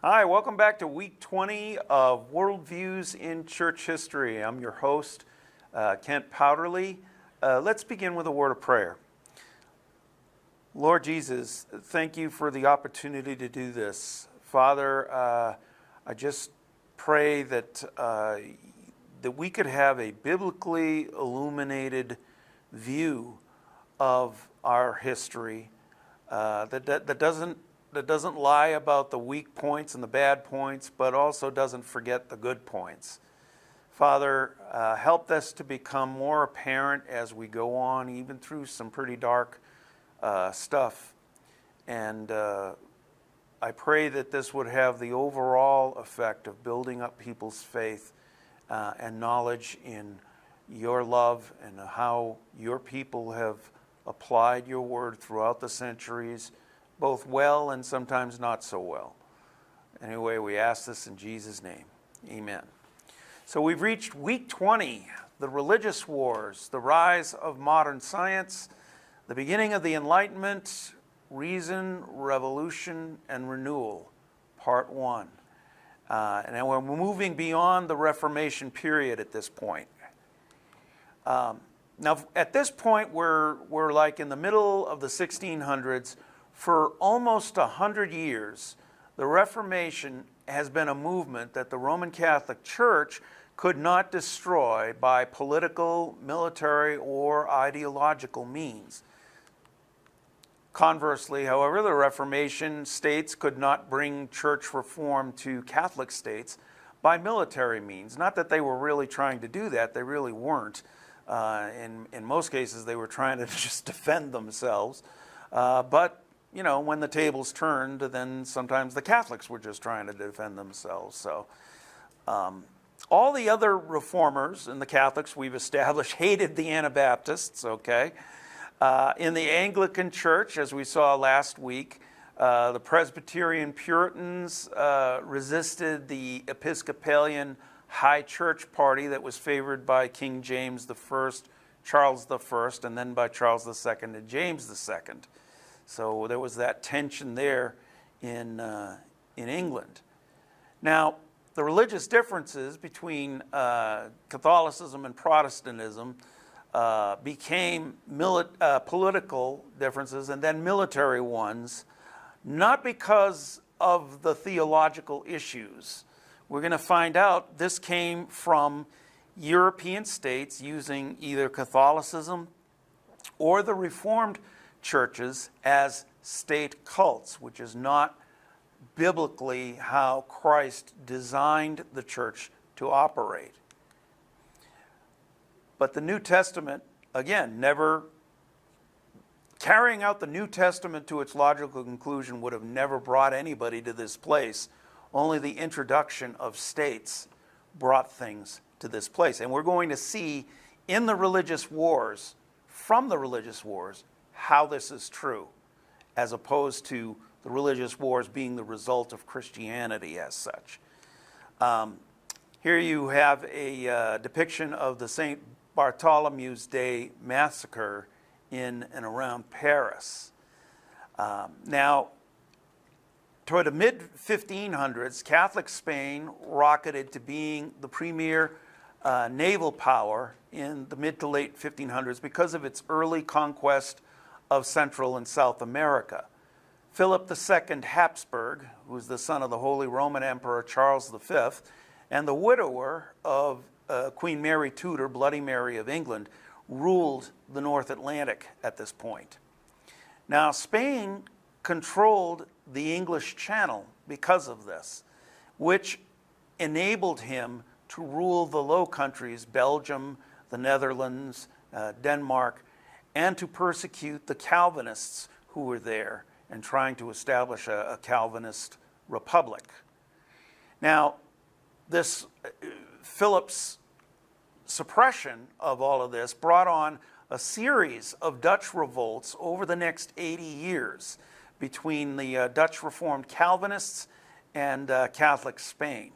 Hi, welcome back to week 20 of Worldviews in Church History. I'm your host, Kent Powderly. Let's begin with a word of prayer. Lord Jesus, thank you for the opportunity to do this. Father, I just pray that we could have a biblically illuminated view of our history that doesn't lie about the weak points and the bad points, but also doesn't forget the good points. Father, help this to become more apparent as we go on, even through some pretty dark stuff. And I pray that this would have the overall effect of building up people's faith and knowledge in your love and how your people have applied your word throughout the centuries, both well and sometimes not so well. Anyway, we ask this in Jesus' name. Amen. So we've reached week 20, the religious wars, the rise of modern science, the beginning of the Enlightenment, reason, revolution, and renewal, part 1. And we're moving beyond the Reformation period at this point. Now, at this point, we're like in the middle of the 1600s. For almost 100 years, the Reformation has been a movement that the Roman Catholic Church could not destroy by political, military, or ideological means. Conversely, however, the Reformation states could not bring church reform to Catholic states by military means. Not that they were really trying to do that, they really weren't. In most cases, they were trying to just defend themselves. But you know, when the tables turned, then sometimes the Catholics were just trying to defend themselves. So all the other reformers and the Catholics we've established hated the Anabaptists, okay? In the Anglican Church, as we saw last week, the Presbyterian Puritans resisted the Episcopalian High Church party that was favored by King James I, Charles I, and then by Charles II and James II. So there was that tension there in England. Now, the religious differences between Catholicism and Protestantism became political differences and then military ones, not because of the theological issues. We're going to find out this came from European states using either Catholicism or the Reformed churches as state cults, which is not biblically how Christ designed the church to operate. But the New Testament, again, never carrying out the New Testament to its logical conclusion would have never brought anybody to this place. Only the introduction of states brought things to this place. And we're going to see in the religious wars, from the religious wars, how this is true, as opposed to the religious wars being the result of Christianity as such. Here you have a depiction of the St. Bartholomew's Day massacre in and around Paris. Now, toward the mid-1500s, Catholic Spain rocketed to being the premier naval power in the mid to late 1500s because of its early conquest of Central and South America. Philip II Habsburg, who was the son of the Holy Roman Emperor Charles V, and the widower of Queen Mary Tudor, Bloody Mary of England, ruled the North Atlantic at this point. Now, Spain controlled the English Channel because of this, which enabled him to rule the Low Countries, Belgium, the Netherlands, Denmark, and to persecute the Calvinists who were there and trying to establish a Calvinist republic. Now, this Philip's suppression of all of this brought on a series of Dutch revolts over the next 80 years between the Dutch Reformed Calvinists and Catholic Spain.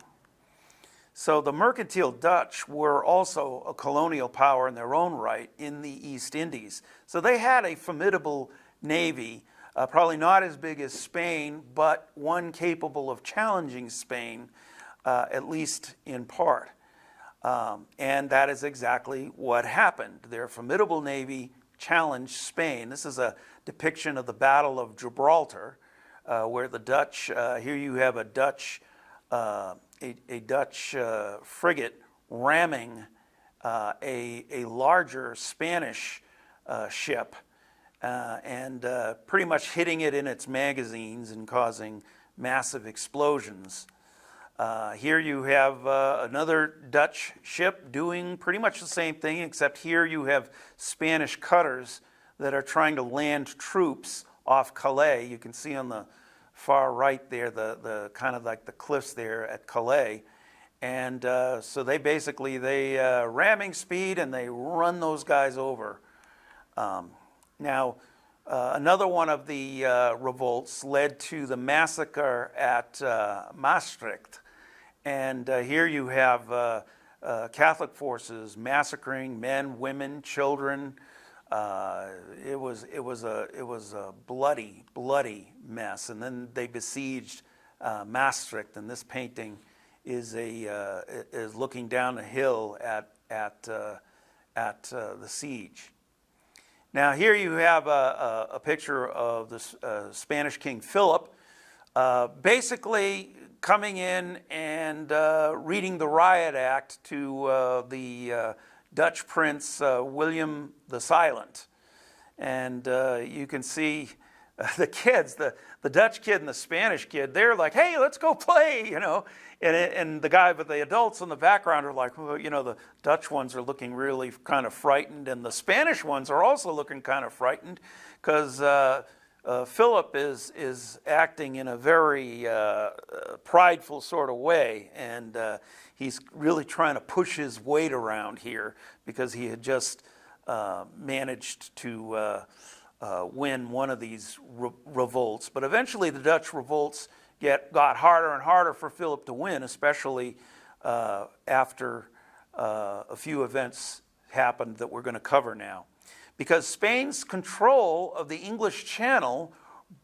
So the mercantile Dutch were also a colonial power in their own right in the East Indies. So they had a formidable navy Probably not as big as Spain, but one capable of challenging Spain, at least in part. And that is exactly what happened. Their formidable navy challenged Spain. This is a depiction of the Battle of Gibraltar, where the Dutch, here you have a Dutch frigate ramming a larger Spanish ship and pretty much hitting it in its magazines and causing massive explosions. Here you have another Dutch ship doing pretty much the same thing, except here you have Spanish cutters that are trying to land troops off Calais. You can see on the far right there the kind of like the cliffs there at Calais. And so they basically, ramming speed and they run those guys over. Now, another one of the revolts led to the massacre at Maastricht. And here you have Catholic forces massacring men, women, children. It was a bloody mess. And then they besieged Maastricht, and this painting is looking down the hill at the siege. Now here you have a picture of the Spanish King Philip, basically coming in and reading the Riot Act to the Dutch Prince William the Silent. And you can see the kids, the Dutch kid and the Spanish kid, they're like, hey, let's go play, you know. And the guy, but the adults in the background are like, well, you know, the Dutch ones are looking really kind of frightened, and the Spanish ones are also looking kind of frightened because Philip is acting in a very prideful sort of way, and he's really trying to push his weight around here because he had just managed to win one of these revolts. But eventually the Dutch revolts got harder and harder for Philip to win, especially after a few events happened that we're going to cover now. Because Spain's control of the English Channel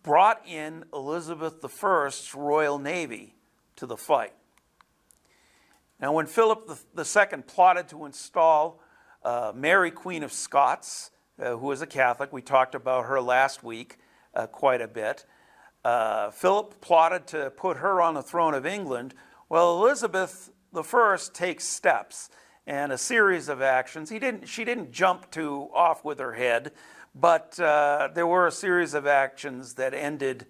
brought in Elizabeth I's Royal Navy to the fight. Now, when Philip II plotted to install Mary, Queen of Scots, who was a Catholic, we talked about her last week quite a bit, Philip plotted to put her on the throne of England. Well, Elizabeth I takes steps and a series of actions. She didn't jump off with her head, but there were a series of actions that ended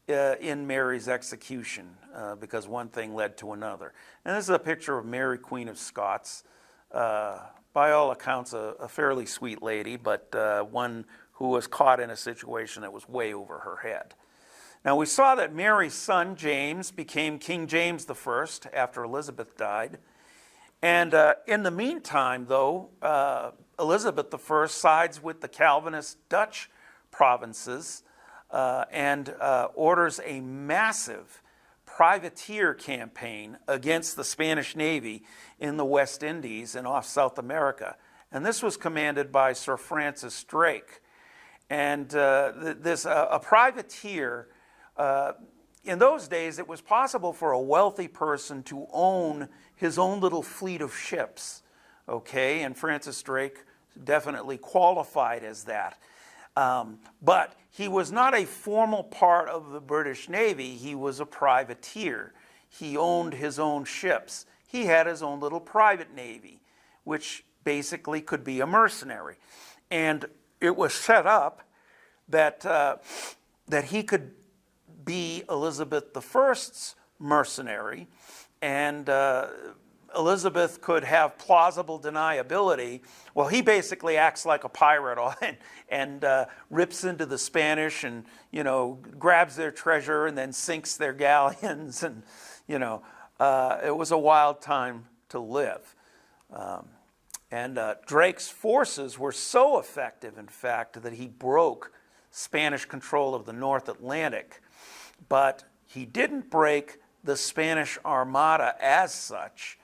in Mary's execution because one thing led to another. And this is a picture of Mary, Queen of Scots. By all accounts, a fairly sweet lady, but one who was caught in a situation that was way over her head. Now, we saw that Mary's son, James, became King James I after Elizabeth died. And in the meantime, though, Elizabeth I sides with the Calvinist Dutch provinces and orders a massive privateer campaign against the Spanish Navy in the West Indies and off South America. And this was commanded by Sir Francis Drake. And a privateer, in those days, it was possible for a wealthy person to own his own little fleet of ships, okay? And Francis Drake definitely qualified as that. But he was not a formal part of the British Navy. He was a privateer. He owned his own ships. He had his own little private navy, which basically could be a mercenary. And it was set up that he could be Elizabeth I's mercenary, and Elizabeth could have plausible deniability. Well, he basically acts like a pirate and rips into the Spanish and, grabs their treasure and then sinks their galleons. And, it was a wild time to live. And Drake's forces were so effective, in fact, that he broke Spanish control of the North Atlantic. But he didn't break the Spanish Armada as such,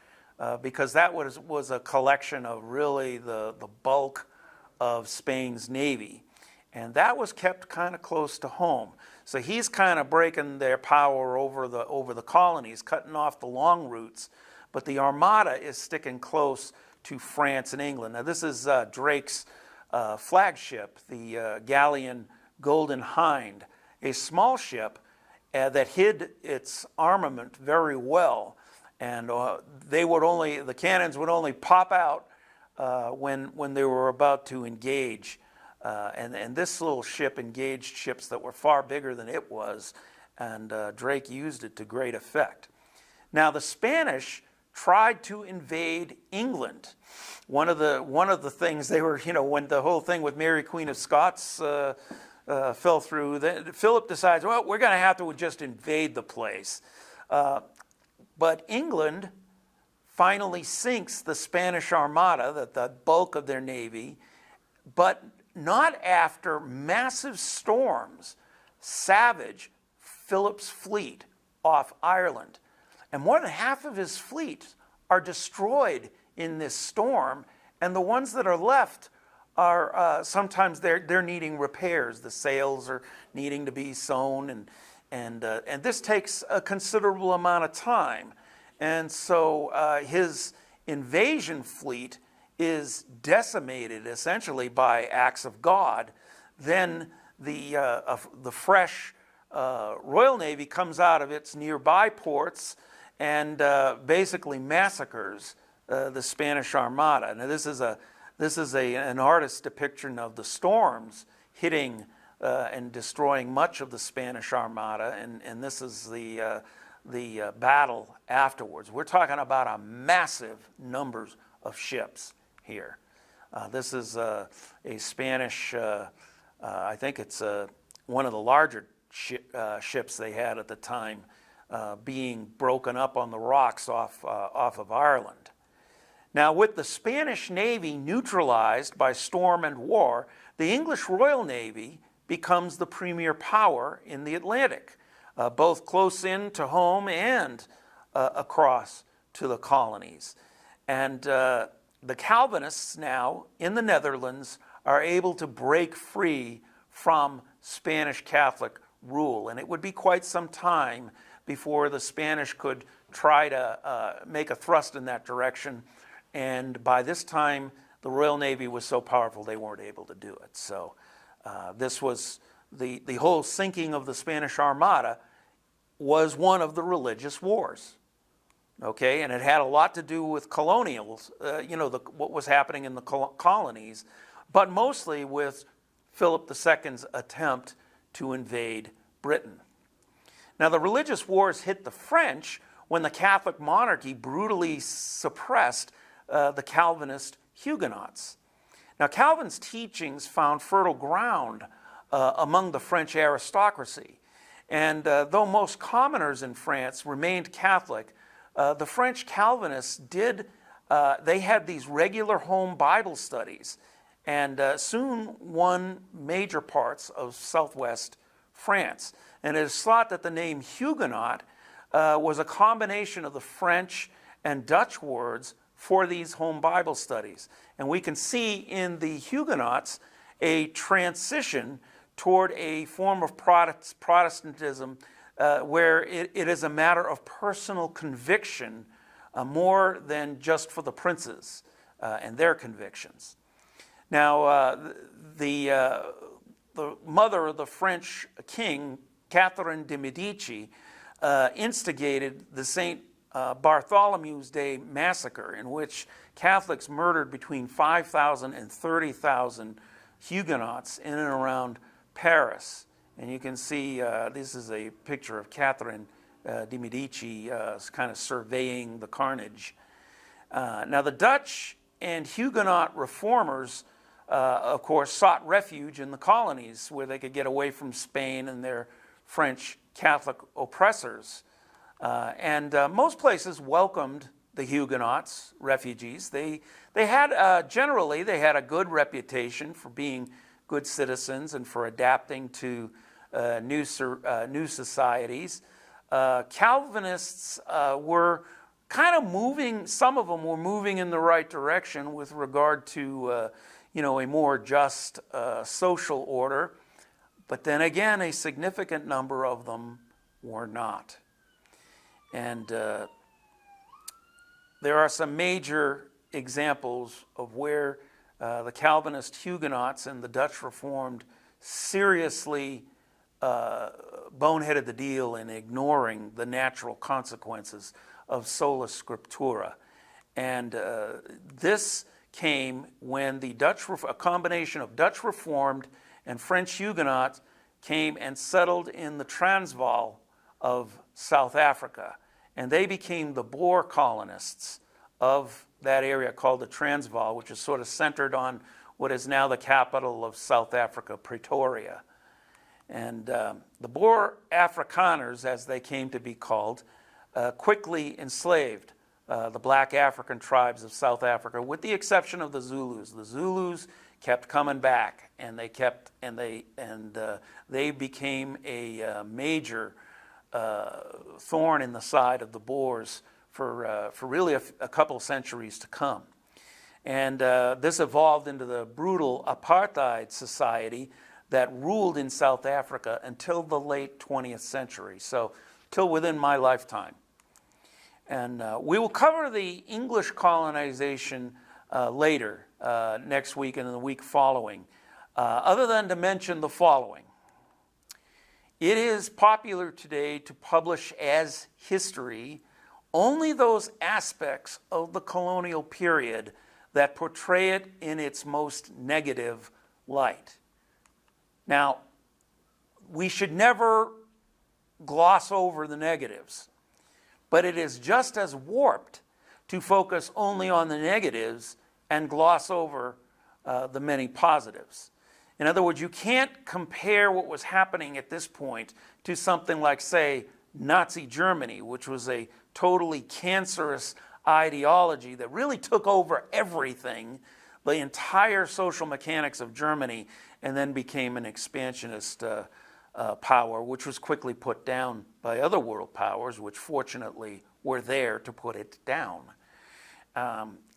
because that was a collection of really the bulk of Spain's navy. And that was kept kind of close to home. So he's kind of breaking their power over the colonies, cutting off the long routes. But the Armada is sticking close to France and England. Now this is Drake's flagship, the galleon Golden Hind, a small ship that hid its armament very well. And the cannons would only pop out when they were about to engage. And this little ship engaged ships that were far bigger than it was, and Drake used it to great effect. Now the Spanish tried to invade England. One of the things they were, when the whole thing with Mary Queen of Scots fell through, Philip decides, well, we're going to have to just invade the place. But England finally sinks the Spanish Armada, the bulk of their navy, but not after massive storms savage Philip's fleet off Ireland. And more than half of his fleet are destroyed in this storm, and the ones that are left are sometimes they're needing repairs. The sails are needing to be sewn, and this takes a considerable amount of time. And so his invasion fleet is decimated essentially by acts of God. Then the fresh Royal Navy comes out of its nearby ports and basically massacres the Spanish Armada. Now this is an artist's depiction of the storms hitting and destroying much of the Spanish Armada, and this is the battle afterwards. We're talking about a massive numbers of ships here. This is a Spanish, I think it's one of the larger ships they had at the time, being broken up on the rocks off of Ireland. Now, with the Spanish Navy neutralized by storm and war, the English Royal Navy becomes the premier power in the Atlantic, both close in to home and across to the colonies. And the Calvinists now in the Netherlands are able to break free from Spanish Catholic rule. And it would be quite some time before the Spanish could try to make a thrust in that direction. And by this time, the Royal Navy was so powerful they weren't able to do it. So this was the whole sinking of the Spanish Armada was one of the religious wars. Okay, and it had a lot to do with colonials, what was happening in the colonies, but mostly with Philip II's attempt to invade Britain. Now, the religious wars hit the French when the Catholic monarchy brutally suppressed the Calvinist Huguenots. Now, Calvin's teachings found fertile ground among the French aristocracy, and though most commoners in France remained Catholic, the French Calvinists they had these regular home Bible studies, and soon won major parts of southwest France. And it is thought that the name Huguenot was a combination of the French and Dutch words for these home Bible studies. And we can see in the Huguenots a transition toward a form of Protestantism where it is a matter of personal conviction more than just for the princes and their convictions. Now, the mother of the French king, Catherine de' Medici, instigated the St. Bartholomew's Day massacre, in which Catholics murdered between 5,000 and 30,000 Huguenots in and around Paris. And you can see this is a picture of Catherine de' Medici kind of surveying the carnage. Now, the Dutch and Huguenot reformers, of course, sought refuge in the colonies where they could get away from Spain and their French Catholic oppressors. And most places welcomed the Huguenots, refugees. They had, generally, they had a good reputation for being good citizens and for adapting to new societies. Calvinists were kind of moving, some of them were moving in the right direction with regard to, a more just social order. But then again, a significant number of them were not. And there are some major examples of where the Calvinist Huguenots and the Dutch Reformed seriously boneheaded the deal in ignoring the natural consequences of sola scriptura. And this came when a combination of Dutch Reformed and French Huguenots came and settled in the Transvaal of South Africa. And they became the Boer colonists of that area called the Transvaal, which is sort of centered on what is now the capital of South Africa, Pretoria. And the Boer Afrikaners, as they came to be called, quickly enslaved the black African tribes of South Africa, with the exception of the Zulus. The Zulus kept coming back, and they became a major thorn in the side of the Boers for really a couple centuries to come. And this evolved into the brutal apartheid society that ruled in South Africa until the late 20th century, so till within my lifetime. And we will cover the English colonization later, next week and in the week following, other than to mention the following. It is popular today to publish as history only those aspects of the colonial period that portray it in its most negative light. Now, we should never gloss over the negatives, but it is just as warped to focus only on the negatives and gloss over the many positives. In other words, you can't compare what was happening at this point to something like, say, Nazi Germany, which was a totally cancerous ideology that really took over everything, the entire social mechanics of Germany, and then became an expansionist power, which was quickly put down by other world powers, which fortunately were there to put it down.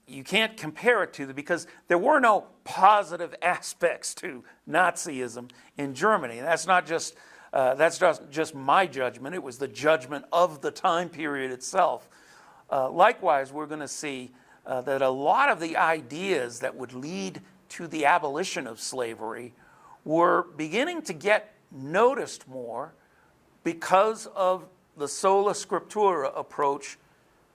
You can't compare it to because there were no positive aspects to Nazism in Germany. That's not just my judgment. It was the judgment of the time period itself. Likewise, we're going to see that a lot of the ideas that would lead to the abolition of slavery were beginning to get noticed more because of the sola scriptura approach,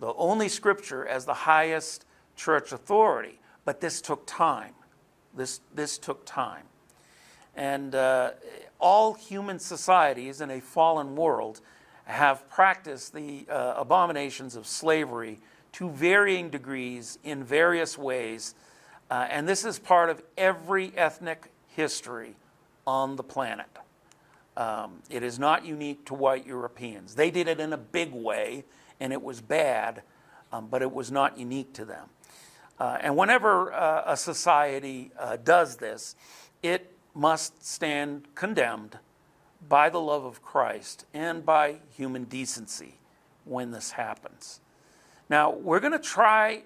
the only scripture as the highest church authority. But this took time. This took time. And all human societies in a fallen world have practiced the abominations of slavery to varying degrees in various ways. And this is part of every ethnic history on the planet. It is not unique to white Europeans. They did it in a big way, and it was bad, but it was not unique to them. And whenever a society does this, it must stand condemned by the love of Christ and by human decency when this happens. Now, we're going to try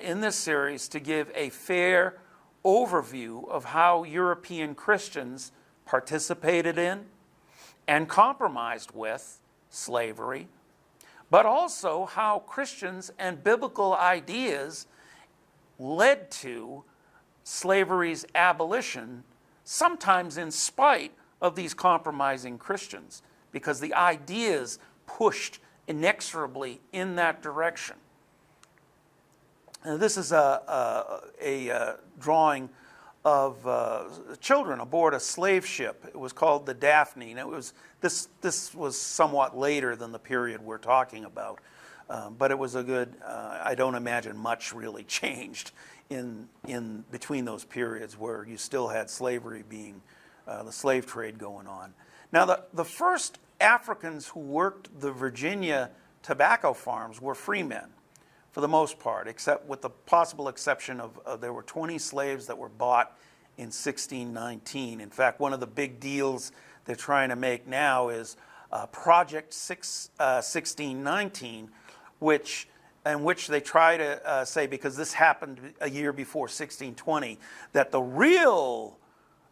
in this series to give a fair overview of how European Christians participated in and compromised with slavery, but also how Christians and biblical ideas led to slavery's abolition, sometimes in spite of these compromising Christians, because the ideas pushed inexorably in that direction. Now, this is a drawing of children aboard a slave ship. It was called the Daphne. And this was somewhat later than the period we're talking about, but it was a good. I don't imagine much really changed in between those periods where you still had slavery being the slave trade going on. Now, the first Africans who worked the Virginia tobacco farms were free men, for the most part, except with the possible exception of there were 20 slaves that were bought in 1619. In fact, one of the big deals they're trying to make now is Project 1619, which in which they try to say, because this happened a year before 1620, that the real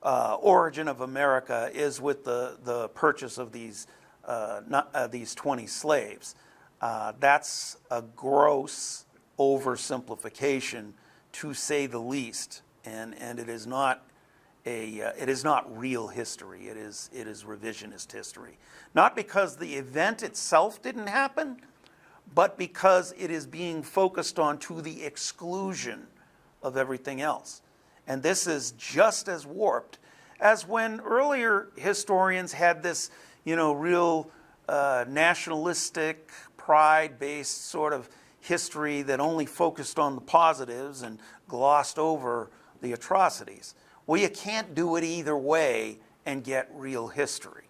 origin of America is with the purchase of these 20 slaves. That's a gross oversimplification, to say the least, and it is not real history. It is revisionist history. Not because the event itself didn't happen, but because it is being focused on to the exclusion of everything else. And this is just as warped as when earlier historians had this, real nationalistic, pride-based sort of history that only focused on the positives and glossed over the atrocities. Well, you can't do it either way and get real history.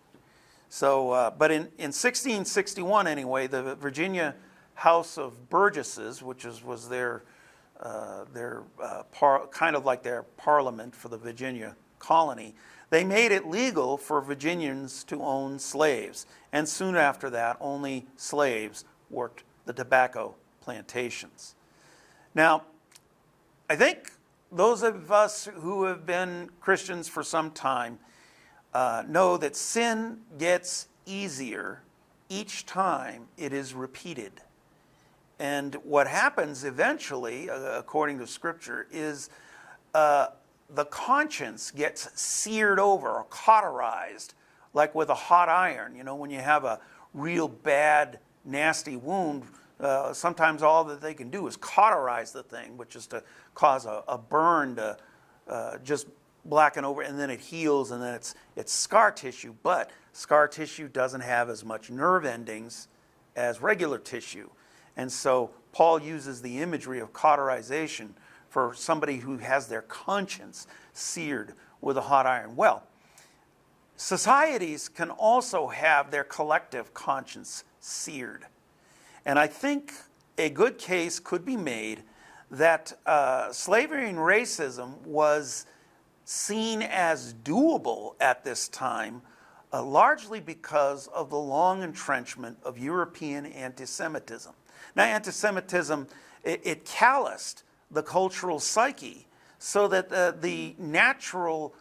So, but in 1661 anyway, the Virginia House of Burgesses, which was their kind of like their parliament for the Virginia colony, they made it legal for Virginians to own slaves. And soon after that, only slaves worked the tobacco plantations. Now, I think those of us who have been Christians for some time know that sin gets easier each time it is repeated. And what happens eventually, according to Scripture, is the conscience gets seared over or cauterized, like with a hot iron. When you have a real bad, nasty wound, sometimes all that they can do is cauterize the thing, which is to cause a burn to just blacken over, and then it heals, and then it's scar tissue. But scar tissue doesn't have as much nerve endings as regular tissue. And so Paul uses the imagery of cauterization for somebody who has their conscience seared with a hot iron. Well, societies can also have their collective conscience seared. And I think a good case could be made that slavery and racism was seen as doable at this time, largely because of the long entrenchment of European anti-Semitism. Now, anti-Semitism, it calloused the cultural psyche so that the natural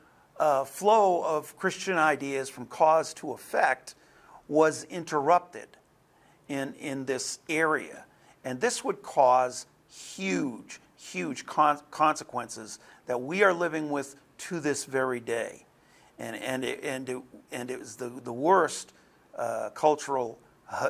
flow of Christian ideas from cause to effect was interrupted in this area. And this would cause huge consequences that we are living with to this very day. And it was the worst cultural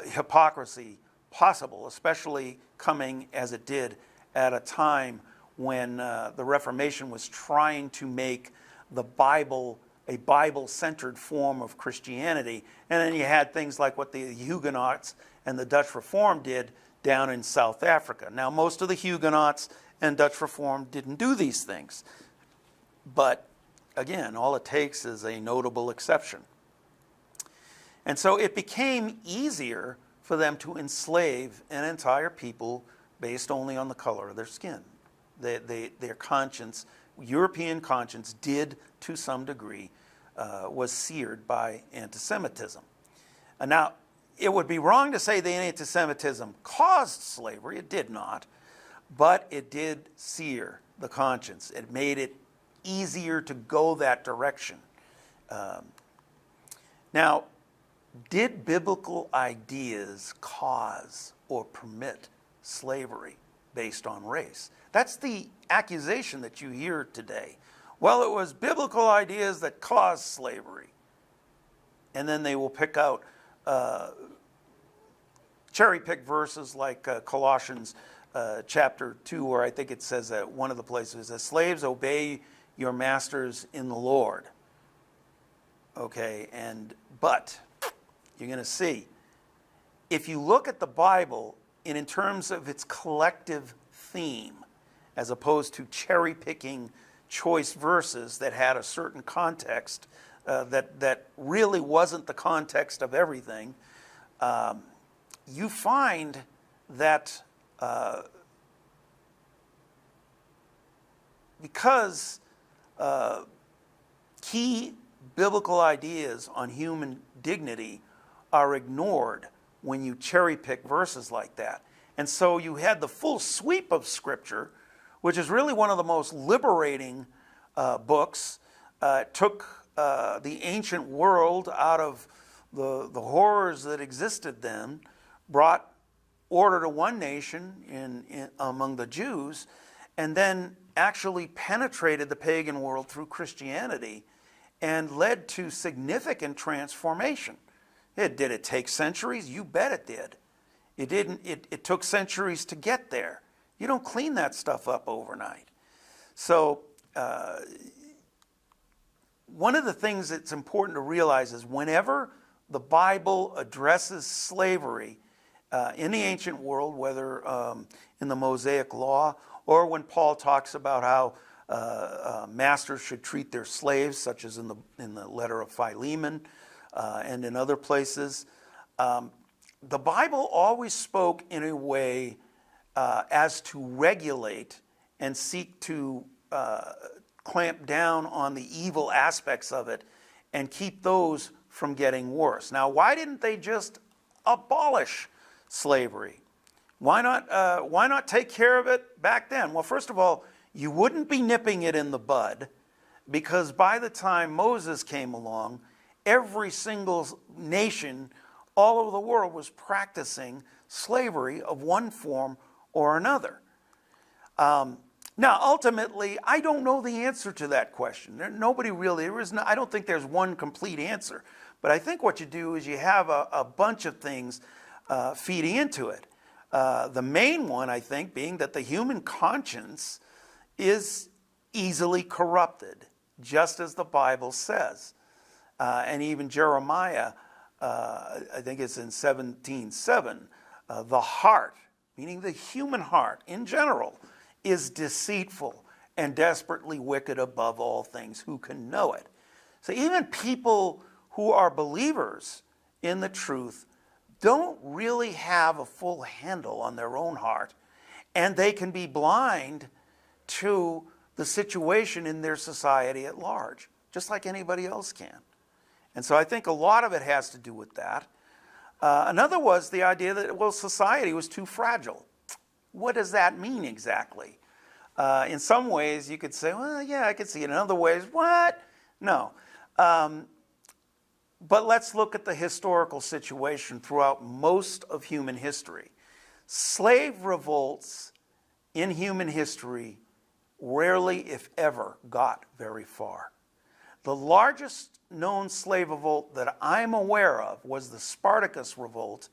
hypocrisy possible, especially coming as it did at a time when the Reformation was trying to make the Bible a Bible-centered form of Christianity. And then you had things like what the Huguenots and the Dutch Reform did down in South Africa. Now, most of the Huguenots and Dutch Reform didn't do these things. But again, all it takes is a notable exception. And so it became easier for them to enslave an entire people based only on the color of their skin. Their conscience, European conscience, did to some degree, was seared by anti-Semitism. And now, it would be wrong to say that anti-Semitism caused slavery. It did not. But it did sear the conscience. It made it easier to go that direction. Now, did biblical ideas cause or permit slavery based on race? That's the accusation that you hear today. Well, it was biblical ideas that caused slavery. And then they will pick out cherry-pick verses like Colossians chapter 2, where I think it says at one of the places, that slaves obey your masters in the Lord. Okay, but you're going to see, if you look at the Bible in terms of its collective theme, as opposed to cherry-picking choice verses that had a certain context that really wasn't the context of everything, you find that because key biblical ideas on human dignity are ignored when you cherry pick verses like that. And so you had the full sweep of Scripture, which is really one of the most liberating books. It took the ancient world out of the horrors that existed then, brought order to one nation among the Jews, and then actually penetrated the pagan world through Christianity and led to significant transformation. Did it take centuries? You bet it did. It didn't. It took centuries to get there. You don't clean that stuff up overnight. So one of the things that's important to realize is whenever the Bible addresses slavery in the ancient world, whether in the Mosaic Law or when Paul talks about how masters should treat their slaves, such as in the letter of Philemon and in other places, the Bible always spoke in a way as to regulate and seek to clamp down on the evil aspects of it and keep those from getting worse. Now, why didn't they just abolish slavery? Why not take care of it back then? Well, first of all, you wouldn't be nipping it in the bud, because by the time Moses came along, every single nation all over the world was practicing slavery of one form or another. Now, ultimately, I don't know the answer to that question. I don't think there's one complete answer. But I think what you do is you have a bunch of things feeding into it. The main one, I think, being that the human conscience is easily corrupted, just as the Bible says. And even Jeremiah, I think it's in 17:7, the heart, meaning the human heart in general, is deceitful and desperately wicked above all things. Who can know it? So even people who are believers in the truth don't really have a full handle on their own heart, and they can be blind to the situation in their society at large, just like anybody else can. And so I think a lot of it has to do with that. Another was the idea that, society was too fragile. What does that mean exactly? In some ways, you could say, well, yeah, I could see it. In other ways, what? No. But let's look at the historical situation throughout most of human history. Slave revolts in human history rarely, if ever, got very far. The largest known slave revolt that I'm aware of was the Spartacus revolt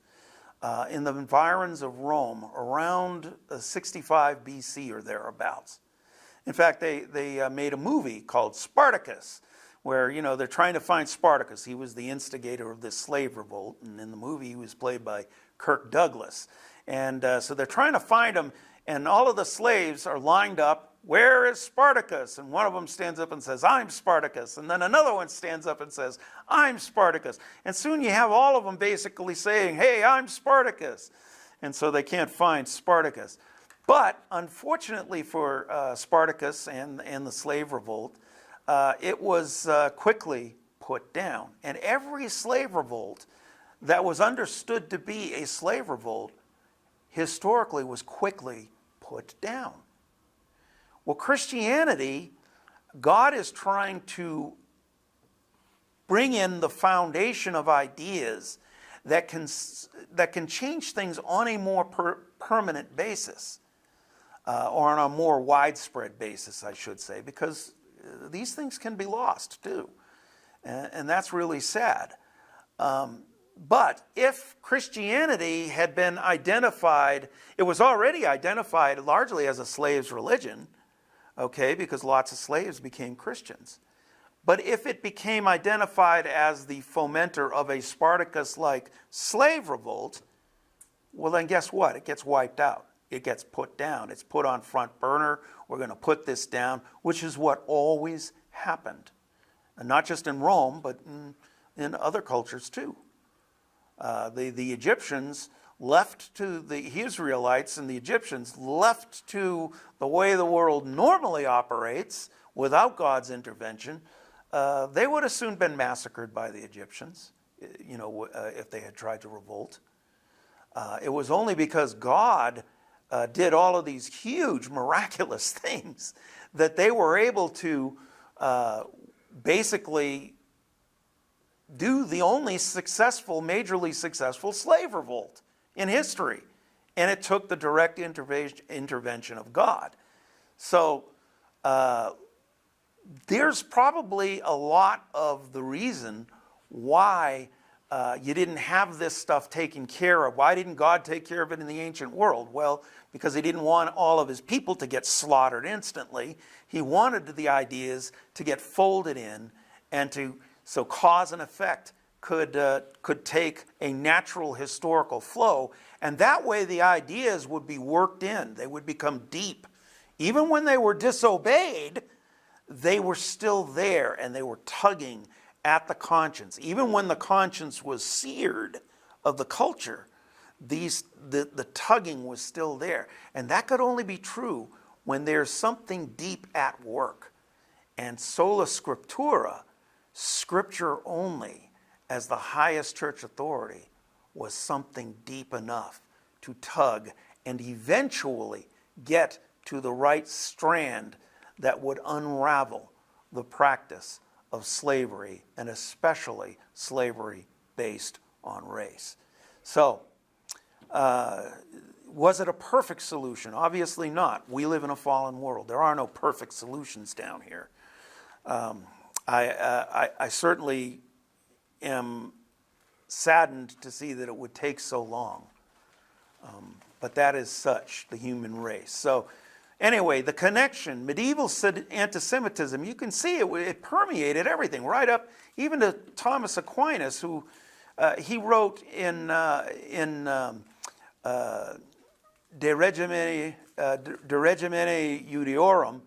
in the environs of Rome around 65 BC or thereabouts. In fact, they made a movie called Spartacus, where, they're trying to find Spartacus. He was the instigator of this slave revolt, and in the movie he was played by Kirk Douglas. And so they're trying to find him, and all of the slaves are lined up. Where is Spartacus? And one of them stands up and says, I'm Spartacus. And then another one stands up and says, I'm Spartacus. And soon you have all of them basically saying, hey, I'm Spartacus. And so they can't find Spartacus. But unfortunately for Spartacus and the slave revolt, it was quickly put down. And every slave revolt that was understood to be a slave revolt historically was quickly put down. Well, Christianity, God is trying to bring in the foundation of ideas that can change things on a more permanent basis, or on a more widespread basis, I should say, because these things can be lost too, and that's really sad. But if Christianity had been identified, it was already identified largely as a slave's religion, okay, because lots of slaves became Christians. But if it became identified as the fomenter of a Spartacus-like slave revolt, well then guess what? It gets wiped out. It gets put down. It's put on front burner. We're going to put this down, which is what always happened. And not just in Rome, but in other cultures too. The Egyptians left to the Israelites, and the Egyptians left to the way the world normally operates without God's intervention, they would have soon been massacred by the Egyptians, if they had tried to revolt. It was only because God did all of these huge miraculous things that they were able to basically do the only successful, majorly successful slave revolt in history. And it took the direct intervention of God. So there's probably a lot of the reason why you didn't have this stuff taken care of. Why didn't God take care of it in the ancient world? Well, because he didn't want all of his people to get slaughtered instantly. He wanted the ideas to get folded in, and so cause and effect could take a natural historical flow, and that way the ideas would be worked in. They would become deep. Even when they were disobeyed, they were still there, and they were tugging at the conscience. Even when the conscience was seared of the culture, the tugging was still there. And that could only be true when there's something deep at work. And sola scriptura, scripture only, as the highest church authority, was something deep enough to tug and eventually get to the right strand that would unravel the practice of slavery, and especially slavery based on race. So, was it a perfect solution? Obviously not. We live in a fallen world. There are no perfect solutions down here. I certainly am saddened to see that it would take so long. But that is such, the human race. So anyway, the connection, medieval anti-Semitism, you can see it permeated everything, right up even to Thomas Aquinas, who he wrote in De Regimine Judiorum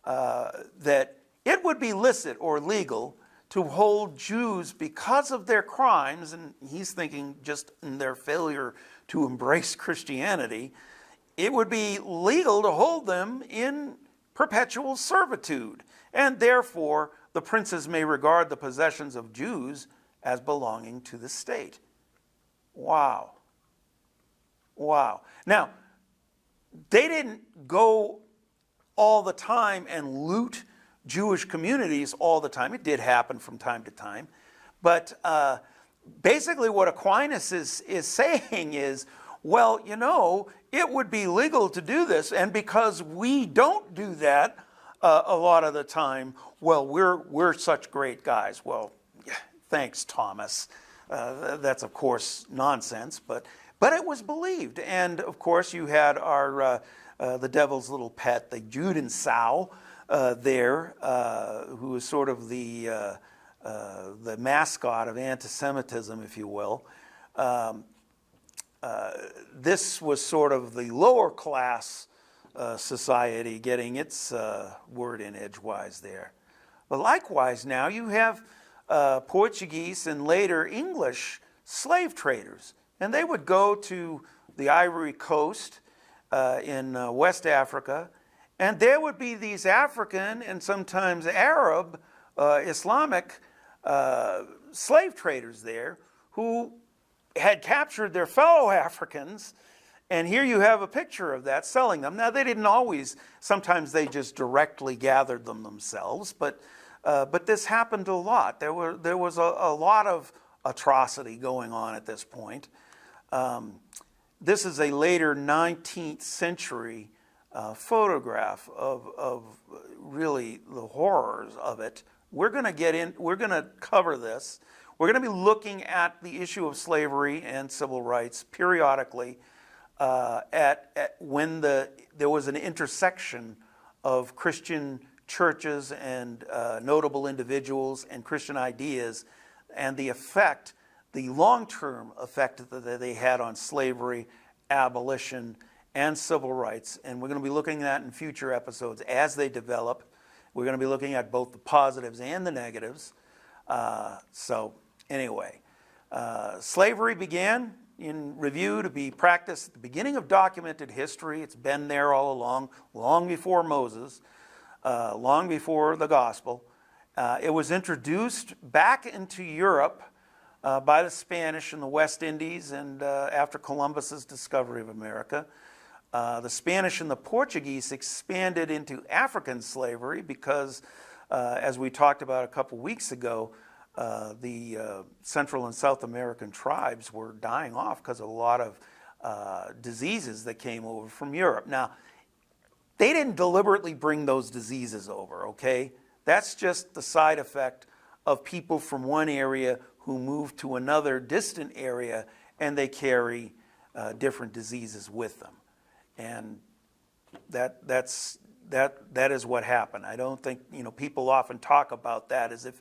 that it would be licit or legal to hold Jews because of their crimes, and he's thinking just in their failure to embrace Christianity, it would be legal to hold them in perpetual servitude, and therefore the princes may regard the possessions of Jews as belonging to the state. Wow. Wow. Now, they didn't go all the time and loot Jewish communities all the time. It did happen from time to time. But basically what Aquinas is saying is, well, you know, it would be legal to do this, and because we don't do that a lot of the time, well, we're such great guys. Well, thanks, Thomas. That's, of course, nonsense, but it was believed. And, of course, you had the devil's little pet, the Judensau, there, who was sort of the mascot of anti-Semitism, if you will. This was sort of the lower class society getting its word in edgewise there. But likewise now you have Portuguese and later English slave traders. And they would go to the Ivory Coast in West Africa, and there would be these African and sometimes Arab, Islamic slave traders there who had captured their fellow Africans, and here you have a picture of that selling them. Now, they didn't always, sometimes they just directly gathered them themselves, but this happened a lot. There was a lot of atrocity going on at this point. This is a later 19th century photograph of really the horrors of it. We're going to cover this. We're going to be looking at the issue of slavery and civil rights periodically at when there was an intersection of Christian churches and notable individuals and Christian ideas, and the effect, the long-term effect that they had on slavery, abolition, and civil rights. And we're going to be looking at that in future episodes as they develop. We're going to be looking at both the positives and the negatives. So anyway, slavery began in review to be practiced at the beginning of documented history. It's been there all along, long before Moses, long before the gospel. It was introduced back into Europe by the Spanish in the West Indies and after Columbus's discovery of America. The Spanish and the Portuguese expanded into African slavery because, as we talked about a couple weeks ago, the Central and South American tribes were dying off because of a lot of diseases that came over from Europe. Now, they didn't deliberately bring those diseases over, okay? That's just the side effect of people from one area who move to another distant area, and they carry different diseases with them. And that is what happened. I don't think, people often talk about that as if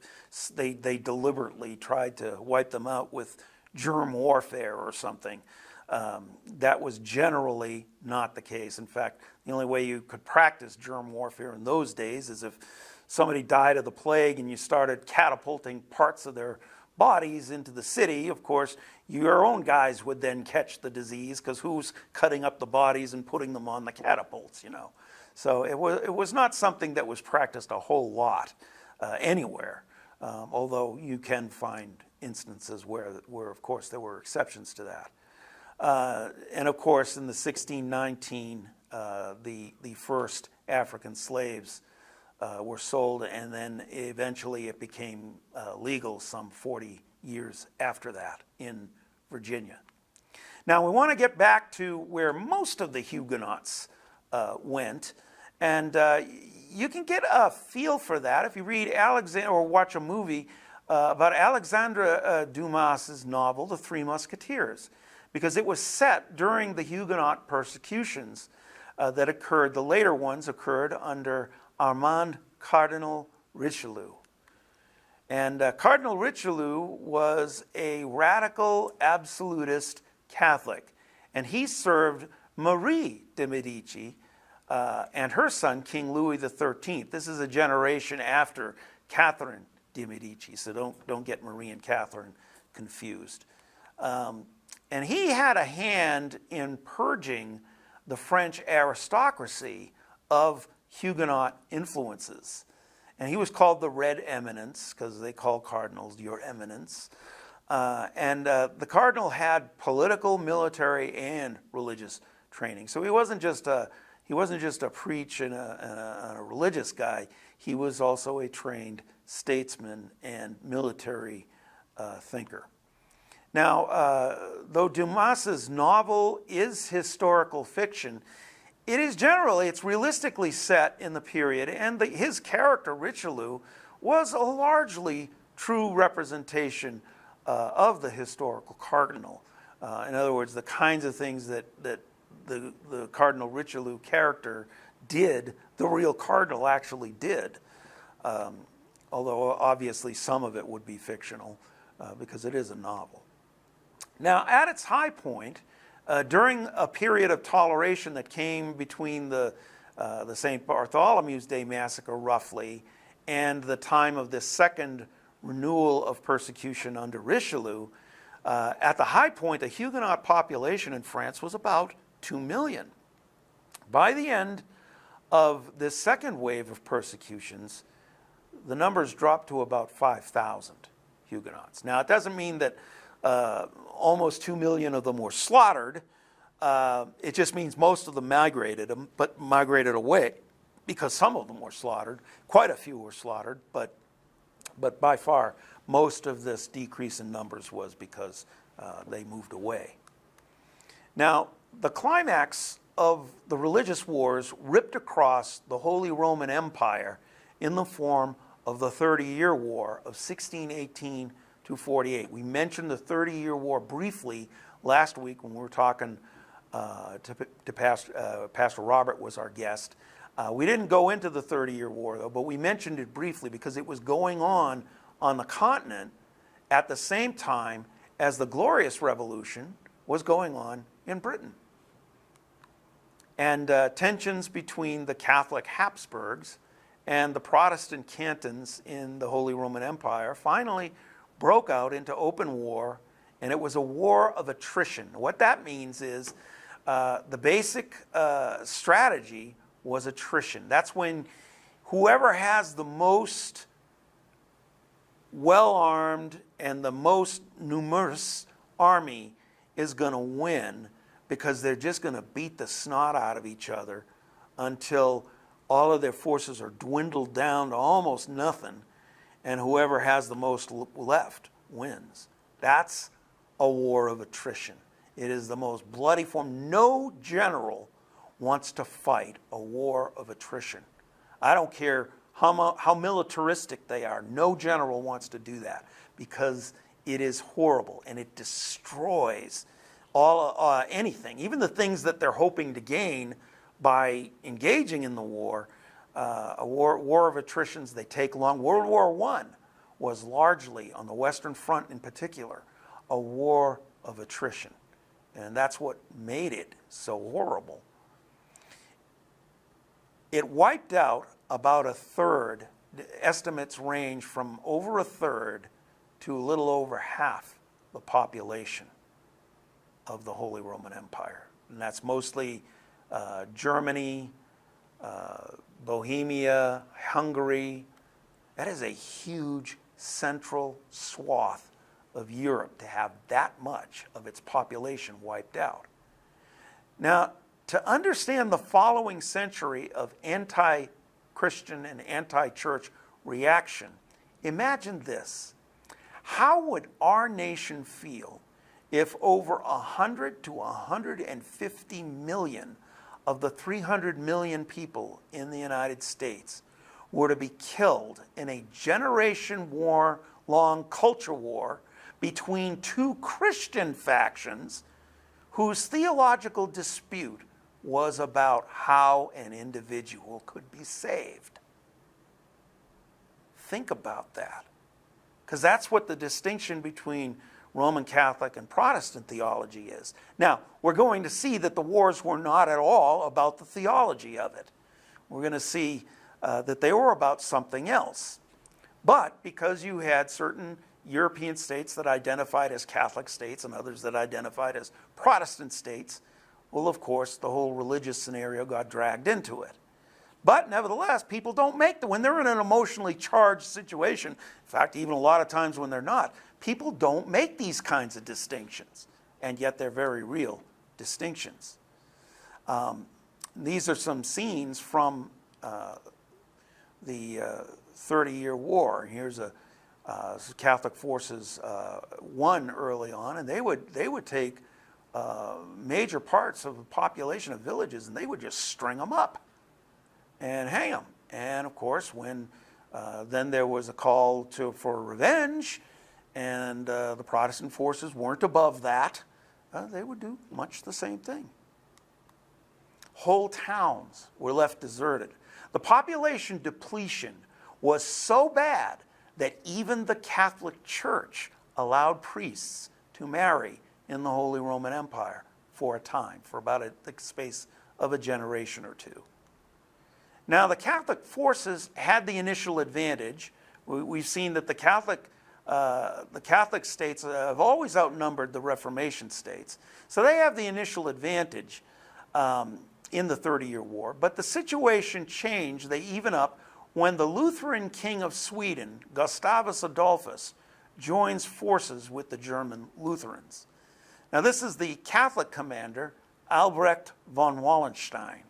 they deliberately tried to wipe them out with germ warfare or something. That was generally not the case. In fact, the only way you could practice germ warfare in those days is if somebody died of the plague and you started catapulting parts of their bodies into the city. Of course, your own guys would then catch the disease because who's cutting up the bodies and putting them on the catapults, So it was not something that was practiced a whole lot anywhere, although you can find instances where, of course, there were exceptions to that. And, of course, in the 1619, the first African slaves were sold, and then eventually it became legal some 40 years after that in Virginia. Now, we want to get back to where most of the Huguenots went, and you can get a feel for that if you read or watch a movie about Alexandre Dumas's novel, The Three Musketeers, because it was set during the Huguenot persecutions that occurred. The later ones occurred under Armand Cardinal Richelieu. And Cardinal Richelieu was a radical absolutist Catholic, and he served Marie de Medici and her son, King Louis XIII. This is a generation after Catherine de Medici, so don't get Marie and Catherine confused. And he had a hand in purging the French aristocracy of Huguenot influences. And he was called the Red Eminence, because they call cardinals your eminence. And the cardinal had political, military, and religious training. So he wasn't just a preach and a religious guy. He was also a trained statesman and military thinker. Now, though Dumas's novel is historical fiction, it's realistically set in the period, and his character, Richelieu, was a largely true representation of the historical cardinal. In other words, the kinds of things that the Cardinal Richelieu character did, the real cardinal actually did. Although obviously some of it would be fictional because it is a novel. Now, at its high point, during a period of toleration that came between the St. Bartholomew's Day massacre, roughly, and the time of this second renewal of persecution under Richelieu, at the high point, the Huguenot population in France was about 2 million. By the end of this second wave of persecutions, the numbers dropped to about 5,000 Huguenots. Now, it doesn't mean that almost 2 million of them were slaughtered. It just means most of them migrated away, because some of them were slaughtered. Quite a few were slaughtered, but by far most of this decrease in numbers was because they moved away. Now, the climax of the religious wars ripped across the Holy Roman Empire in the form of the 30-Year War of 1618 to 48. We mentioned the 30-Year War briefly last week when we were talking to Pastor Robert was our guest. We didn't go into the 30-Year War, though, but we mentioned it briefly because it was going on the continent at the same time as the Glorious Revolution was going on in Britain. And tensions between the Catholic Habsburgs and the Protestant cantons in the Holy Roman Empire finally broke out into open war, and it was a war of attrition. What that means is the basic strategy was attrition. That's when whoever has the most well-armed and the most numerous army is going to win, because they're just going to beat the snot out of each other until all of their forces are dwindled down to almost nothing, and whoever has the most left wins. That's a war of attrition. It is the most bloody form. No general wants to fight a war of attrition. I don't care how militaristic they are. No general wants to do that, because it is horrible and it destroys all anything, even the things that they're hoping to gain by engaging in the war. A war of attritions, they take long. World War I was largely, on the Western Front in particular, a war of attrition. And that's what made it so horrible. It wiped out about a third. Estimates range from over a third to a little over half the population of the Holy Roman Empire. And that's mostly Germany, Bohemia, Hungary. That is a huge central swath of Europe to have that much of its population wiped out. Now, to understand the following century of anti-Christian and anti-church reaction, imagine this. How would our nation feel if over 100 to 150 million of the 300 million people in the United States were to be killed in a generation-long culture war between two Christian factions whose theological dispute was about how an individual could be saved? Think about that, because that's what the distinction between Roman Catholic and Protestant theology is. Now, we're going to see that the wars were not at all about the theology of it. We're going to see that they were about something else. But because you had certain European states that identified as Catholic states and others that identified as Protestant states, well, of course, the whole religious scenario got dragged into it. But nevertheless, people don't when they're in an emotionally charged situation, in fact, even a lot of times when they're not, people don't make these kinds of distinctions, and yet they're very real distinctions. These are some scenes from the 30-year war. Here's Catholic forces won early on, and they would take major parts of the population of villages, and they would just string them up and hang them. And of course, when then there was a call for revenge, and the Protestant forces weren't above that, they would do much the same thing. Whole towns were left deserted. The population depletion was so bad that even the Catholic Church allowed priests to marry in the Holy Roman Empire for a time, for about the space of a generation or two. Now, the Catholic forces had the initial advantage. We've seen that the Catholic states have always outnumbered the Reformation states. So they have the initial advantage in the 30-year war. But the situation changed, they even up, when the Lutheran king of Sweden, Gustavus Adolphus, joins forces with the German Lutherans. Now, this is the Catholic commander, Albrecht von Wallenstein.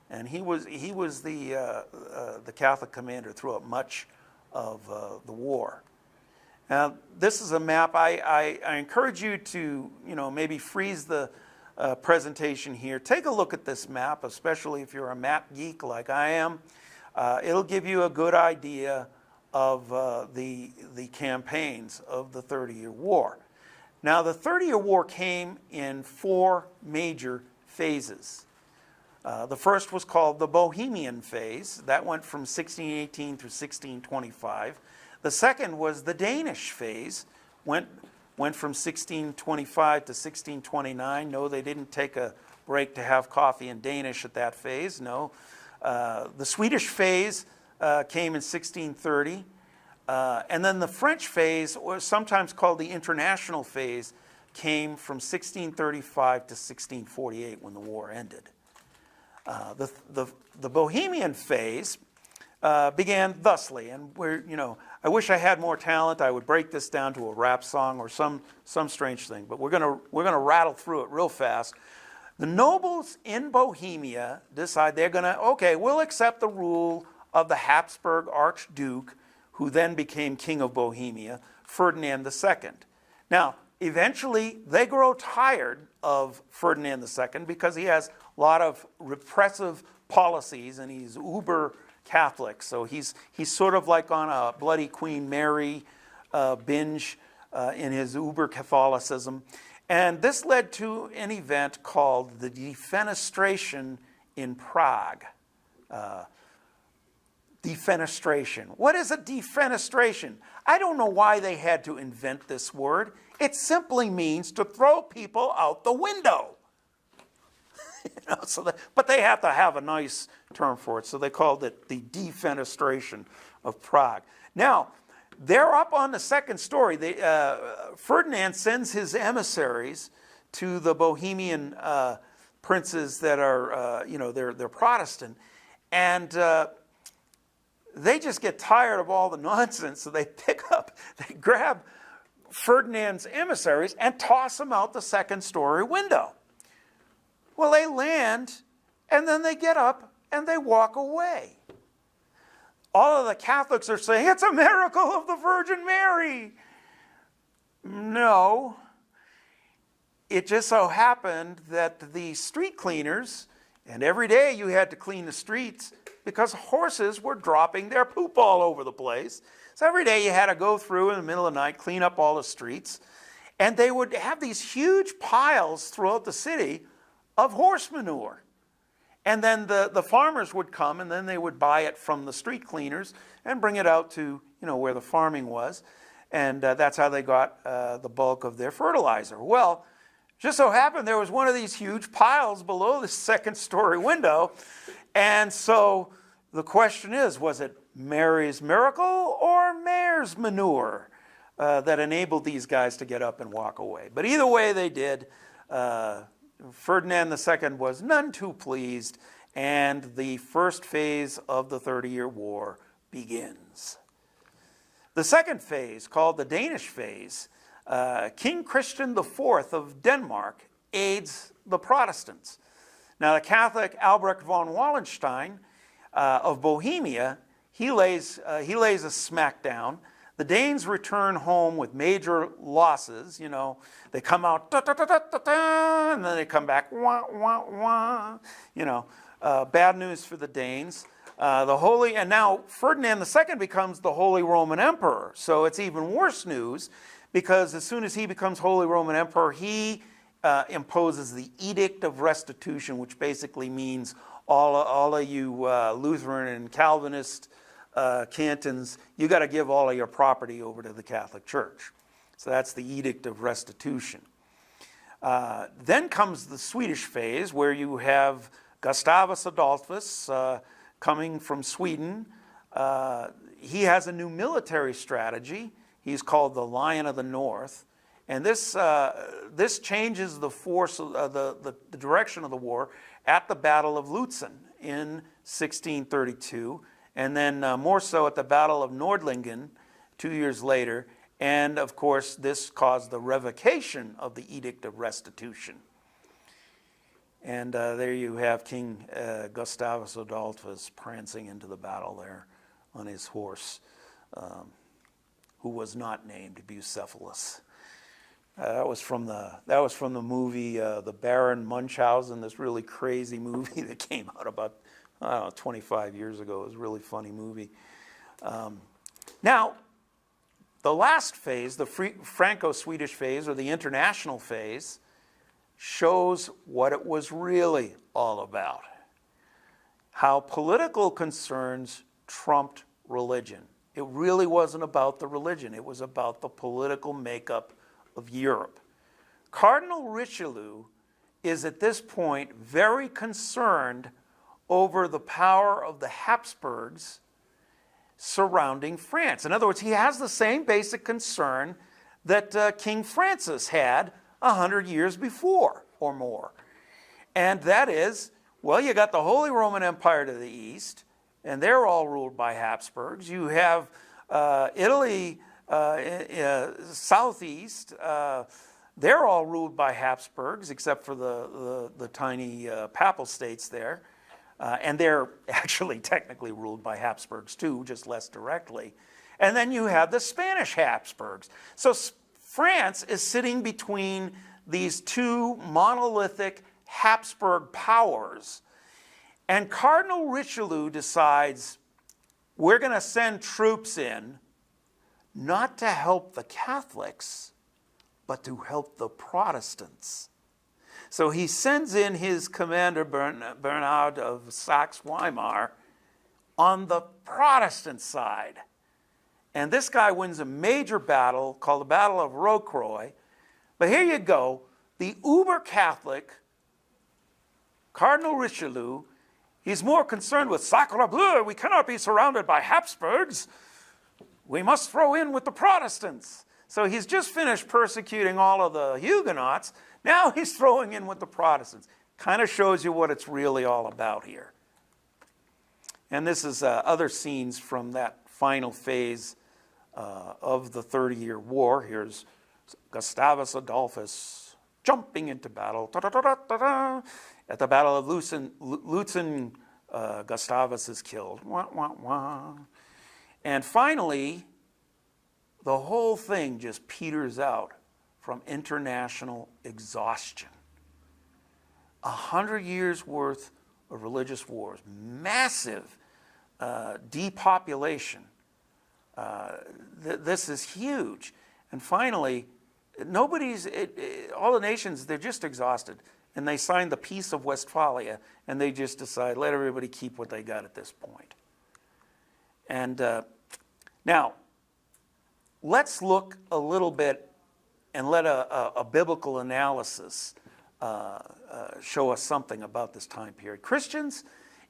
And he was the Catholic commander throughout much of the war. Now, this is a map. I encourage you to maybe freeze the presentation here. Take a look at this map, especially if you're a map geek like I am. It'll give you a good idea of the campaigns of the 30-year war. Now, the 30-year war came in 4 major phases. The first was called the Bohemian phase. That went from 1618 through 1625. The second was the Danish phase, went from 1625 to 1629. No, they didn't take a break to have coffee in Danish at that phase. No. The Swedish phase came in 1630. And then the French phase, or sometimes called the International phase, came from 1635 to 1648 when the war ended. The Bohemian phase began thusly. And I wish I had more talent. I would break this down to a rap song or some strange thing. But we're gonna rattle through it real fast. The nobles in Bohemia decide we'll accept the rule of the Habsburg Archduke, who then became King of Bohemia, Ferdinand II. Now, eventually, they grow tired of Ferdinand II because he has a lot of repressive policies, and he's uber Catholic. So he's sort of like on a Bloody Queen Mary binge in his uber Catholicism. And this led to an event called the Defenestration in Prague. Defenestration. What is a defenestration? I don't know why they had to invent this word. It simply means to throw people out the window. But they have to have a nice term for it, so they called it the Defenestration of Prague. Now, they're up on the second story. Ferdinand sends his emissaries to the Bohemian princes that are, they're Protestant, and they just get tired of all the nonsense, so they grab Ferdinand's emissaries and toss them out the second-story window. Well, they land, and then they get up and they walk away. All of the Catholics are saying, it's a miracle of the Virgin Mary. No. It just so happened that the street cleaners, and every day you had to clean the streets because horses were dropping their poop all over the place. So every day you had to go through in the middle of the night, clean up all the streets. And they would have these huge piles throughout the city of horse manure. And then the farmers would come, and then they would buy it from the street cleaners and bring it out to where the farming was. And that's how they got the bulk of their fertilizer. Well, just so happened there was one of these huge piles below the second-story window. And so the question is, was it Mary's miracle or mare's manure that enabled these guys to get up and walk away? But either way they did. Ferdinand II was none too pleased, and the first phase of the 30-Year War begins. The second phase, called the Danish phase, King Christian IV of Denmark aids the Protestants. Now, the Catholic Albrecht von Wallenstein of Bohemia, he lays a smackdown. The Danes return home with major losses. They come out, da, da, da, da, da, da, and then they come back, wah, wah, wah. Bad news for the Danes. And now Ferdinand II becomes the Holy Roman Emperor. So it's even worse news, because as soon as he becomes Holy Roman Emperor, he imposes the Edict of Restitution, which basically means all of you Lutheran and Calvinist cantons, you got to give all of your property over to the Catholic Church. So that's the Edict of Restitution. Then comes the Swedish phase, where you have Gustavus Adolphus coming from Sweden. He has a new military strategy. He's called the Lion of the North. And this changes the force, the direction of the war at the Battle of Lutzen in 1632, and then more so at the Battle of Nordlingen 2 years later. And of course, this caused the revocation of the Edict of Restitution. And there you have King Gustavus Adolphus prancing into the battle there on his horse, who was not named Bucephalus. That was from the movie The Baron Munchausen, this really crazy movie that came out about 25 years ago. It was a really funny movie. Now, the last phase, the Franco-Swedish phase, or the international phase, shows what it was really all about. How political concerns trumped religion. It really wasn't about the religion. It was about the political makeup of Europe. Cardinal Richelieu is at this point very concerned over the power of the Habsburgs surrounding France. In other words, he has the same basic concern that King Francis had 100 years before or more. And that is, well, you got the Holy Roman Empire to the east, and they're all ruled by Habsburgs. You have Italy, southeast, they're all ruled by Habsburgs, except for the tiny papal states there. And they're actually technically ruled by Habsburgs too, just less directly. And then you have the Spanish Habsburgs. So France is sitting between these two monolithic Habsburg powers. And Cardinal Richelieu decides, we're going to send troops in, not to help the Catholics, but to help the Protestants. So he sends in his commander, Bernard of Saxe-Weimar, on the Protestant side. And this guy wins a major battle called the Battle of Rocroi. But here you go, the uber-Catholic Cardinal Richelieu, he's more concerned with Sacre Bleu, we cannot be surrounded by Habsburgs. We must throw in with the Protestants. So he's just finished persecuting all of the Huguenots. Now he's throwing in with the Protestants. Kind of shows you what it's really all about here. And this is other scenes from that final phase of the 30-Year War. Here's Gustavus Adolphus jumping into battle. At the Battle of Lutzen, Gustavus is killed. Wah, wah, wah. And finally, the whole thing just peters out from international exhaustion. 100 years worth of religious wars, massive depopulation. This is huge. And finally, all the nations, they're just exhausted. And they signed the Peace of Westphalia, and they just decide, let everybody keep what they got at this point. And now, let's look a little bit and let a biblical analysis show us something about this time period. Christians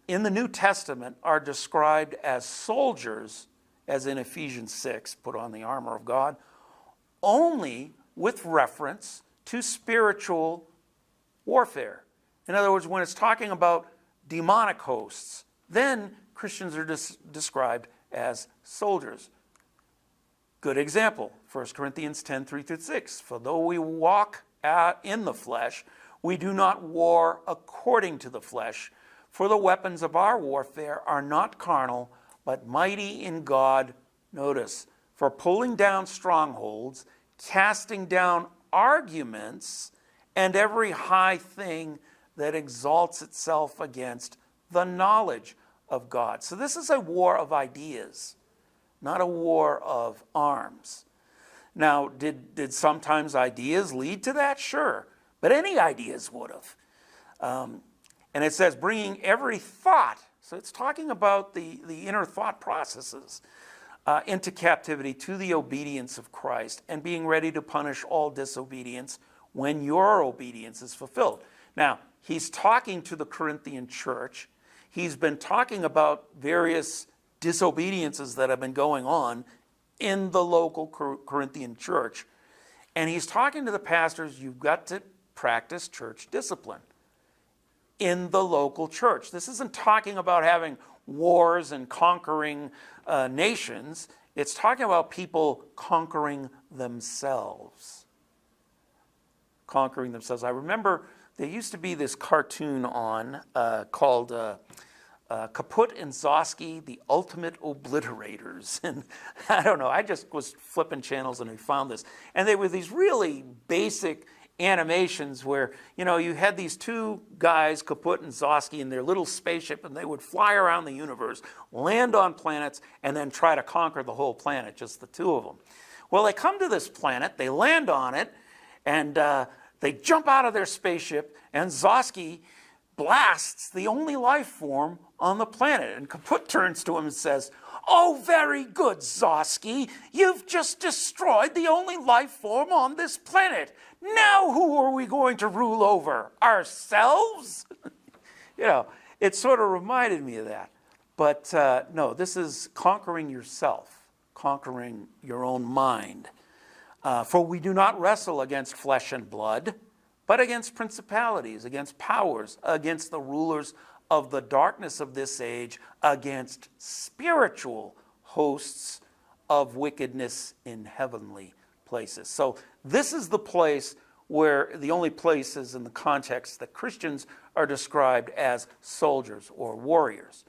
in the New Testament are described as soldiers, as in Ephesians 6, put on the armor of God, only with reference to spiritual warfare. In other words, when it's talking about demonic hosts, then Christians are described as soldiers. Good example, 1 Corinthians 10, 3-6. For though we walk in the flesh, we do not war according to the flesh. For the weapons of our warfare are not carnal, but mighty in God, notice, for pulling down strongholds, casting down arguments, and every high thing that exalts itself against the knowledge of God. So this is a war of ideas, not a war of arms. Now, did sometimes ideas lead to that? Sure. But any ideas would have. And it says, bringing every thought, so it's talking about the inner thought processes, into captivity to the obedience of Christ, and being ready to punish all disobedience when your obedience is fulfilled. Now, he's talking to the Corinthian church. He's been talking about various disobediences that have been going on in the local Corinthian church. And he's talking to the pastors, you've got to practice church discipline in the local church. This isn't talking about having wars and conquering nations. It's talking about people conquering themselves. Conquering themselves. I remember there used to be this cartoon on called Kaput and Zosky, the Ultimate Obliterators. And I don't know, I just was flipping channels and I found this. And they were these really basic animations where, you had these two guys, Kaput and Zosky, in their little spaceship, and they would fly around the universe, land on planets, and then try to conquer the whole planet, just the two of them. Well, they come to this planet, they land on it, and they jump out of their spaceship, and Zosky blasts the only life form on the planet. And Kaput turns to him and says, "Oh, very good, Zosky. You've just destroyed the only life form on this planet. Now who are we going to rule over? Ourselves?" It sort of reminded me of that. But no, this is conquering yourself, conquering your own mind. For we do not wrestle against flesh and blood, but against principalities, against powers, against the rulers of the darkness of this age against spiritual hosts of wickedness in heavenly places. So this is the place where the only places in the context that Christians are described as soldiers or warriors.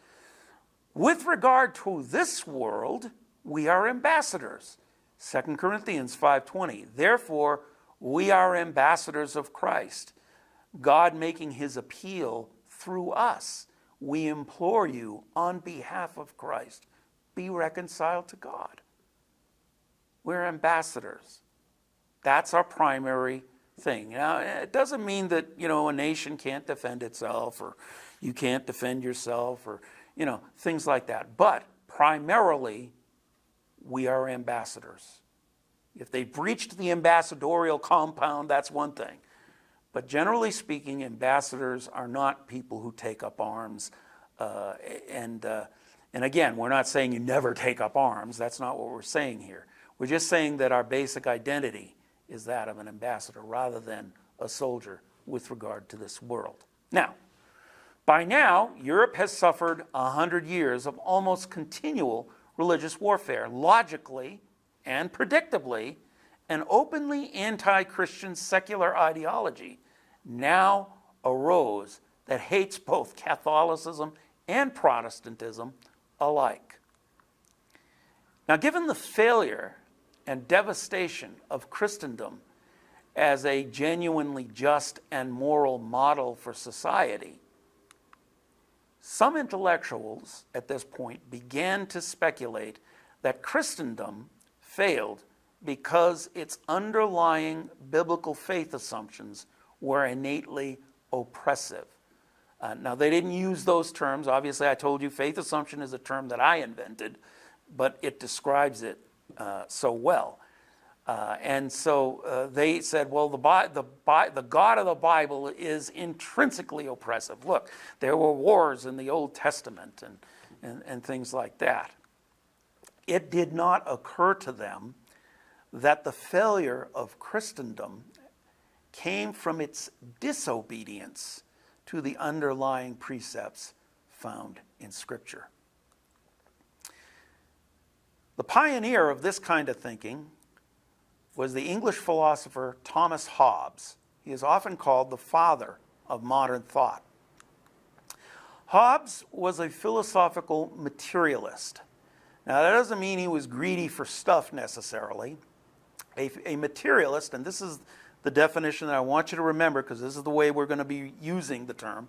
With regard to this world, we are ambassadors. 2 Corinthians 5:20. Therefore, we are ambassadors of Christ, God making his appeal through us. We implore you on behalf of Christ, be reconciled to God. We're ambassadors. That's our primary thing. Now, it doesn't mean that, a nation can't defend itself, or you can't defend yourself, or, things like that. But primarily, we are ambassadors. If they breached the ambassadorial compound, that's one thing. But generally speaking, ambassadors are not people who take up arms. And again, we're not saying you never take up arms. That's not what we're saying here. We're just saying that our basic identity is that of an ambassador rather than a soldier with regard to this world. Now, by now, Europe has suffered 100 years of almost continual religious warfare. Logically and predictably, an openly anti-Christian secular ideology now arose that hates both Catholicism and Protestantism alike. Now, given the failure and devastation of Christendom as a genuinely just and moral model for society, some intellectuals at this point began to speculate that Christendom failed because its underlying biblical faith assumptions were innately oppressive. Now, they didn't use those terms. Obviously, I told you faith assumption is a term that I invented, but it describes it so well. And so they said, well, the God of the Bible is intrinsically oppressive. Look, there were wars in the Old Testament and things like that. It did not occur to them that the failure of Christendom came from its disobedience to the underlying precepts found in Scripture. The pioneer of this kind of thinking was the English philosopher Thomas Hobbes. He is often called the father of modern thought. Hobbes was a philosophical materialist. Now, that doesn't mean he was greedy for stuff necessarily. A materialist, and this is the definition that I want you to remember because this is the way we're going to be using the term.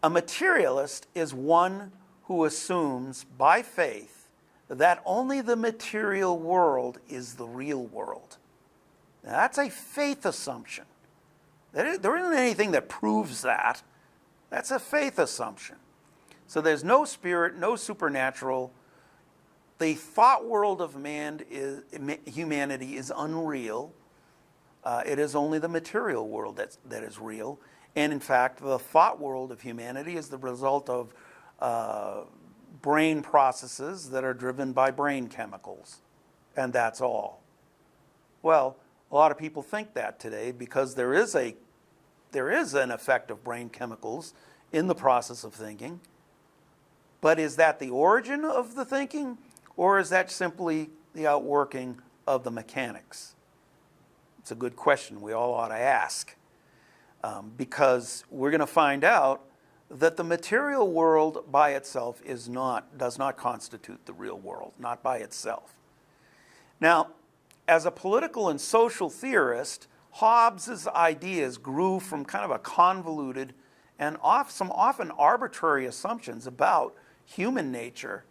A materialist is one who assumes by faith that only the material world is the real world. Now, that's a faith assumption. There isn't anything that proves that. That's a faith assumption. So there's no spirit, no supernatural. The thought world of humanity is unreal. It is only the material world that is real. And in fact, the thought world of humanity is the result of brain processes that are driven by brain chemicals. And that's all. Well, a lot of people think that today because there is an effect of brain chemicals in the process of thinking. But is that the origin of the thinking? Or is that simply the outworking of the mechanics? It's a good question we all ought to ask. Because we're going to find out that the material world by itself does not constitute the real world, not by itself. Now, as a political and social theorist, Hobbes's ideas grew from kind of a convoluted and some often arbitrary assumptions about human nature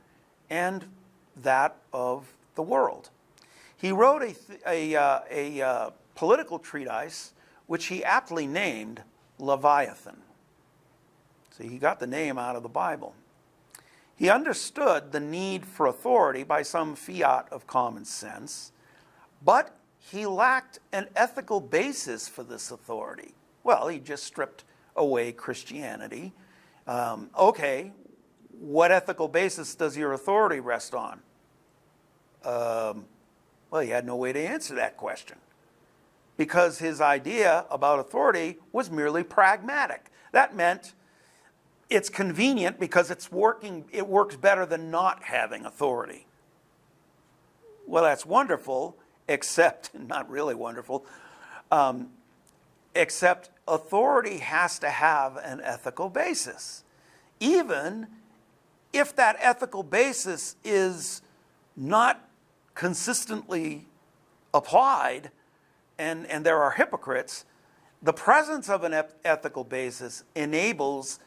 and that of the world. He wrote a political treatise which he aptly named Leviathan. So he got the name out of the Bible. He understood the need for authority by some fiat of common sense, but he lacked an ethical basis for this authority. Well, he just stripped away Christianity. Okay, what ethical basis does your authority rest on? Well, he had no way to answer that question because his idea about authority was merely pragmatic. That meant it's convenient because it works better than not having authority. Well, that's wonderful, except, not really wonderful, except authority has to have an ethical basis. Even if that ethical basis is not consistently applied, and there are hypocrites, the presence of an ethical basis enables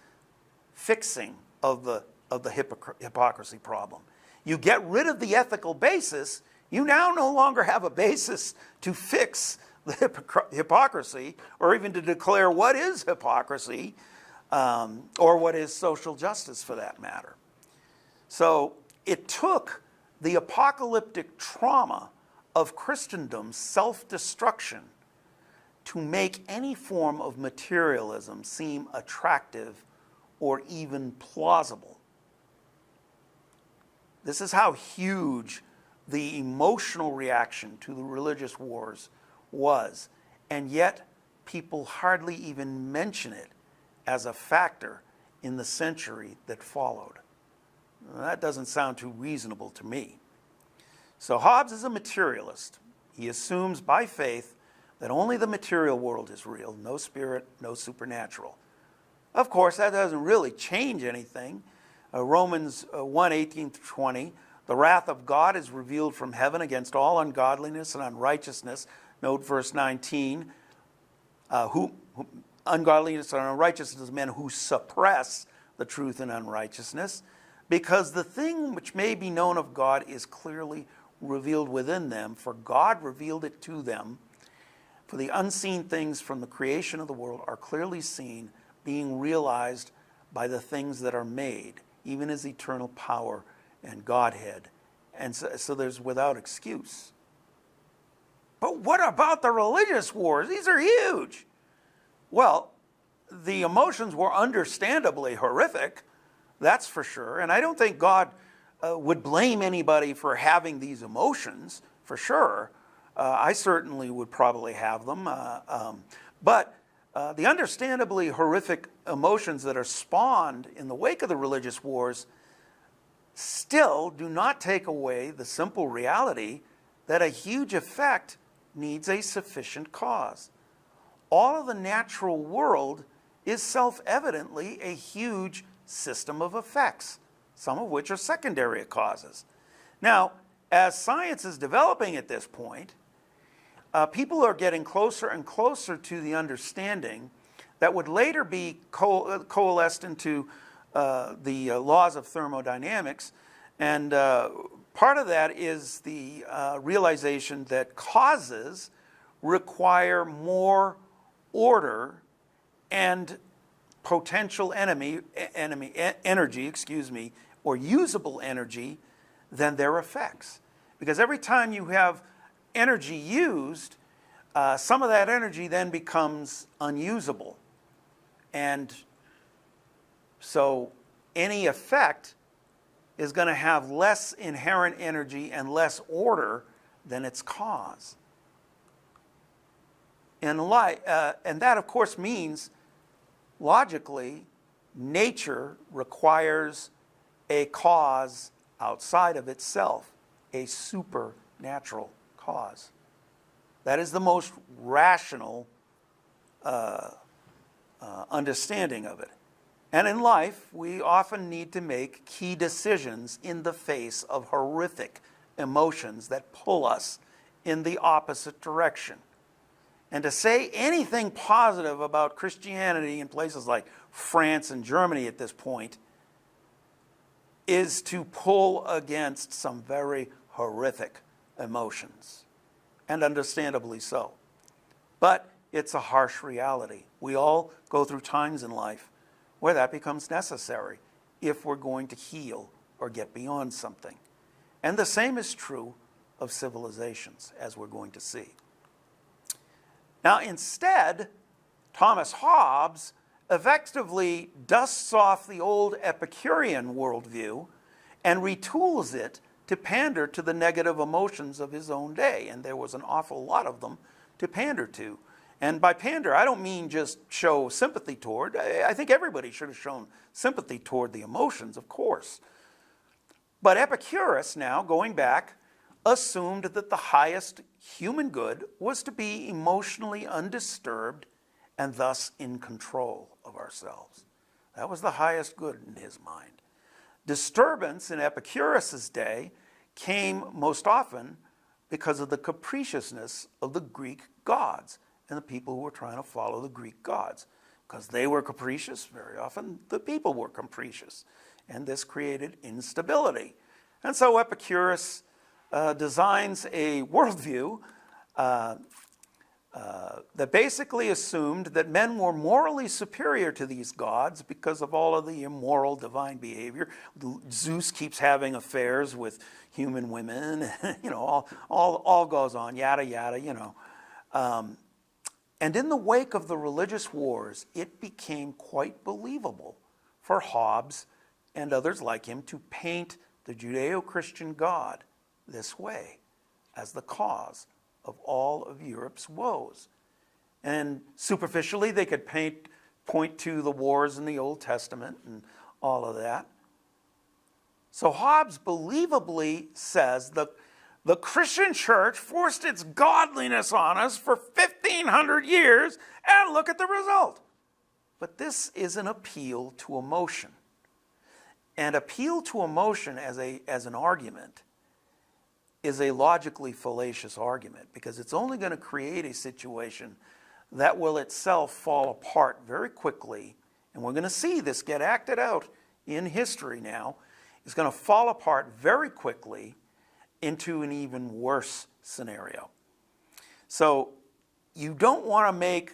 fixing of the hypocrisy problem. You get rid of the ethical basis, you now no longer have a basis to fix the hypocrisy, or even to declare what is hypocrisy, or what is social justice for that matter. So it took the apocalyptic trauma of Christendom's self-destruction to make any form of materialism seem attractive or even plausible. This is how huge the emotional reaction to the religious wars was, and yet people hardly even mention it as a factor in the century that followed. That doesn't sound too reasonable to me. So Hobbes is a materialist. He assumes by faith that only the material world is real, no spirit, no supernatural. Of course, that doesn't really change anything. Romans 1:18-20, the wrath of God is revealed from heaven against all ungodliness and unrighteousness. Note verse 19, ungodliness and unrighteousness, men who suppress the truth in unrighteousness, because the thing which may be known of God is clearly revealed within them, for God revealed it to them. For the unseen things from the creation of the world are clearly seen, being realized by the things that are made, even His eternal power and Godhead. And so there's without excuse. But what about the religious wars? These are huge. Well, the emotions were understandably horrific, that's for sure. And I don't think God would blame anybody for having these emotions, for sure. I certainly would probably have them. But the understandably horrific emotions that are spawned in the wake of the religious wars still do not take away the simple reality that a huge effect needs a sufficient cause. All of the natural world is self-evidently a huge system of effects, some of which are secondary causes. Now, as science is developing at this point, people are getting closer and closer to the understanding that would later be coalesced into the laws of thermodynamics. And part of that is the realization that causes require more order and potential energy, or usable energy than their effects. Because every time you have energy used, some of that energy then becomes unusable. And so any effect is going to have less inherent energy and less order than its cause. And that, of course, means, logically, nature requires a cause outside of itself, a supernatural cause. That is the most rational understanding of it. And in life, we often need to make key decisions in the face of horrific emotions that pull us in the opposite direction. And to say anything positive about Christianity in places like France and Germany at this point is to pull against some very horrific emotions, and understandably so. But it's a harsh reality. We all go through times in life where that becomes necessary if we're going to heal or get beyond something. And the same is true of civilizations, as we're going to see. Now, instead, Thomas Hobbes effectively dusts off the old Epicurean worldview and retools it to pander to the negative emotions of his own day. And there was an awful lot of them to pander to. And by pander, I don't mean just show sympathy toward. I think everybody should have shown sympathy toward the emotions, of course. But Epicurus, now going back, assumed that the highest human good was to be emotionally undisturbed and thus in control of ourselves. That was the highest good in his mind. Disturbance in Epicurus's day came most often because of the capriciousness of the Greek gods and the people who were trying to follow the Greek gods. Because they were capricious, very often the people were capricious. And this created instability. And so Epicurus designs a worldview that basically assumed that men were morally superior to these gods because of all of the immoral divine behavior. Zeus keeps having affairs with human women, all goes on, yada, yada, And in the wake of the religious wars, it became quite believable for Hobbes and others like him to paint the Judeo-Christian God this way as the cause of all of Europe's woes. And superficially, they could point to the wars in the Old Testament and all of that. So Hobbes believably says the Christian church forced its godliness on us for 1,500 years, and look at the result. But this is an appeal to emotion. And appeal to emotion as an argument is a logically fallacious argument, because it's only going to create a situation that will itself fall apart very quickly. And we're going to see this get acted out in history now. It's going to fall apart very quickly into an even worse scenario. So you don't want to make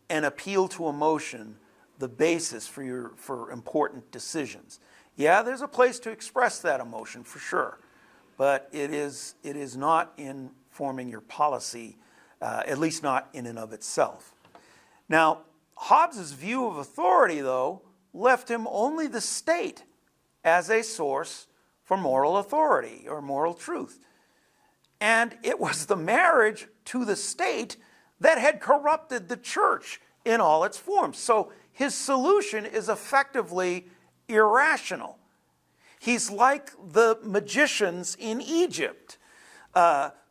an appeal to emotion the basis for important decisions. Yeah, there's a place to express that emotion for sure, but it is not in forming your policy, at least not in and of itself. Now, Hobbes' view of authority, though, left him only the state as a source for moral authority or moral truth. And it was the marriage to the state that had corrupted the church in all its forms. So his solution is effectively irrational. He's like the magicians in Egypt.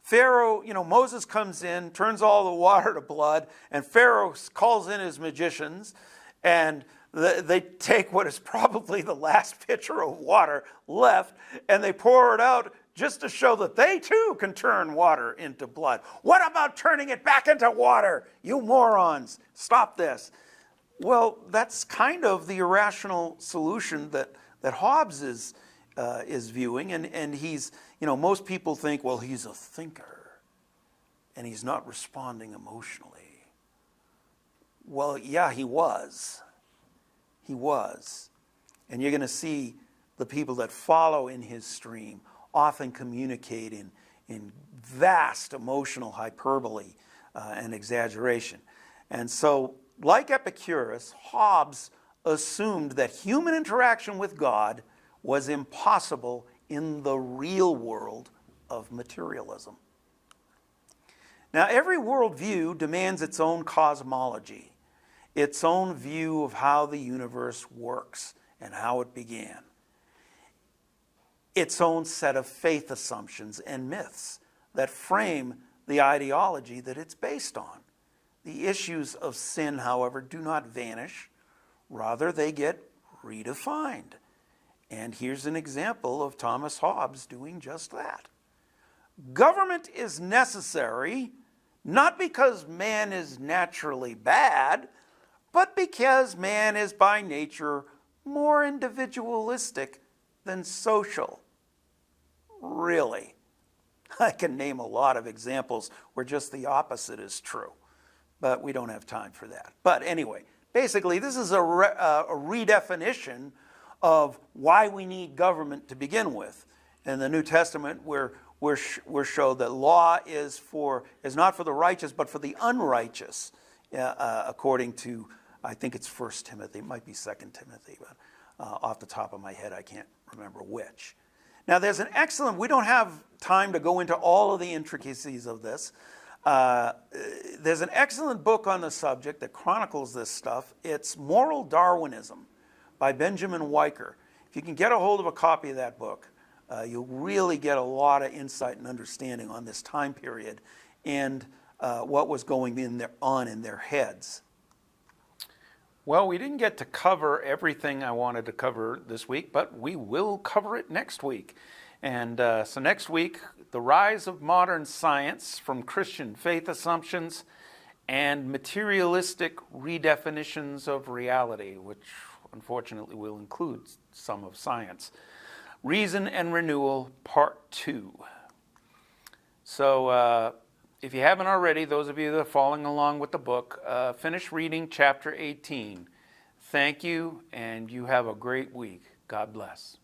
Pharaoh, Moses comes in, turns all the water to blood, and Pharaoh calls in his magicians, and they take what is probably the last pitcher of water left, and they pour it out just to show that they too can turn water into blood. What about turning it back into water? You morons, stop this. Well, that's kind of the irrational solution that Hobbes is viewing, and he's, most people think, well, he's a thinker, and he's not responding emotionally. Well, yeah, he was. He was. And you're going to see the people that follow in his stream often communicate in vast emotional hyperbole and exaggeration. And so, like Epicurus, Hobbes assumed that human interaction with God was impossible in the real world of materialism. Now, every worldview demands its own cosmology, its own view of how the universe works and how it began, its own set of faith assumptions and myths that frame the ideology that it's based on. The issues of sin, however, do not vanish. Rather, they get redefined. And here's an example of Thomas Hobbes doing just that. Government is necessary, not because man is naturally bad, but because man is by nature more individualistic than social. Really. I can name a lot of examples where just the opposite is true, but we don't have time for that. But anyway, basically this is a redefinition of why we need government to begin with. In the New Testament, we're showed that law is not for the righteous, but for the unrighteous, according to, I think it's 1 Timothy, it might be 2 Timothy, but off the top of my head, I can't remember which. Now, there's we don't have time to go into all of the intricacies of this, There's an excellent book on the subject that chronicles this stuff. It's Moral Darwinism by Benjamin Weicker. If you can get a hold of a copy of that book, you'll really get a lot of insight and understanding on this time period and what was going on in their heads. Well, we didn't get to cover everything I wanted to cover this week, but we will cover it next week. And so next week, the rise of modern science from Christian faith assumptions and materialistic redefinitions of reality, which unfortunately will include some of science. Reason and Renewal, Part 2. So if you haven't already, those of you that are following along with the book, finish reading chapter 18. Thank you, and you have a great week. God bless.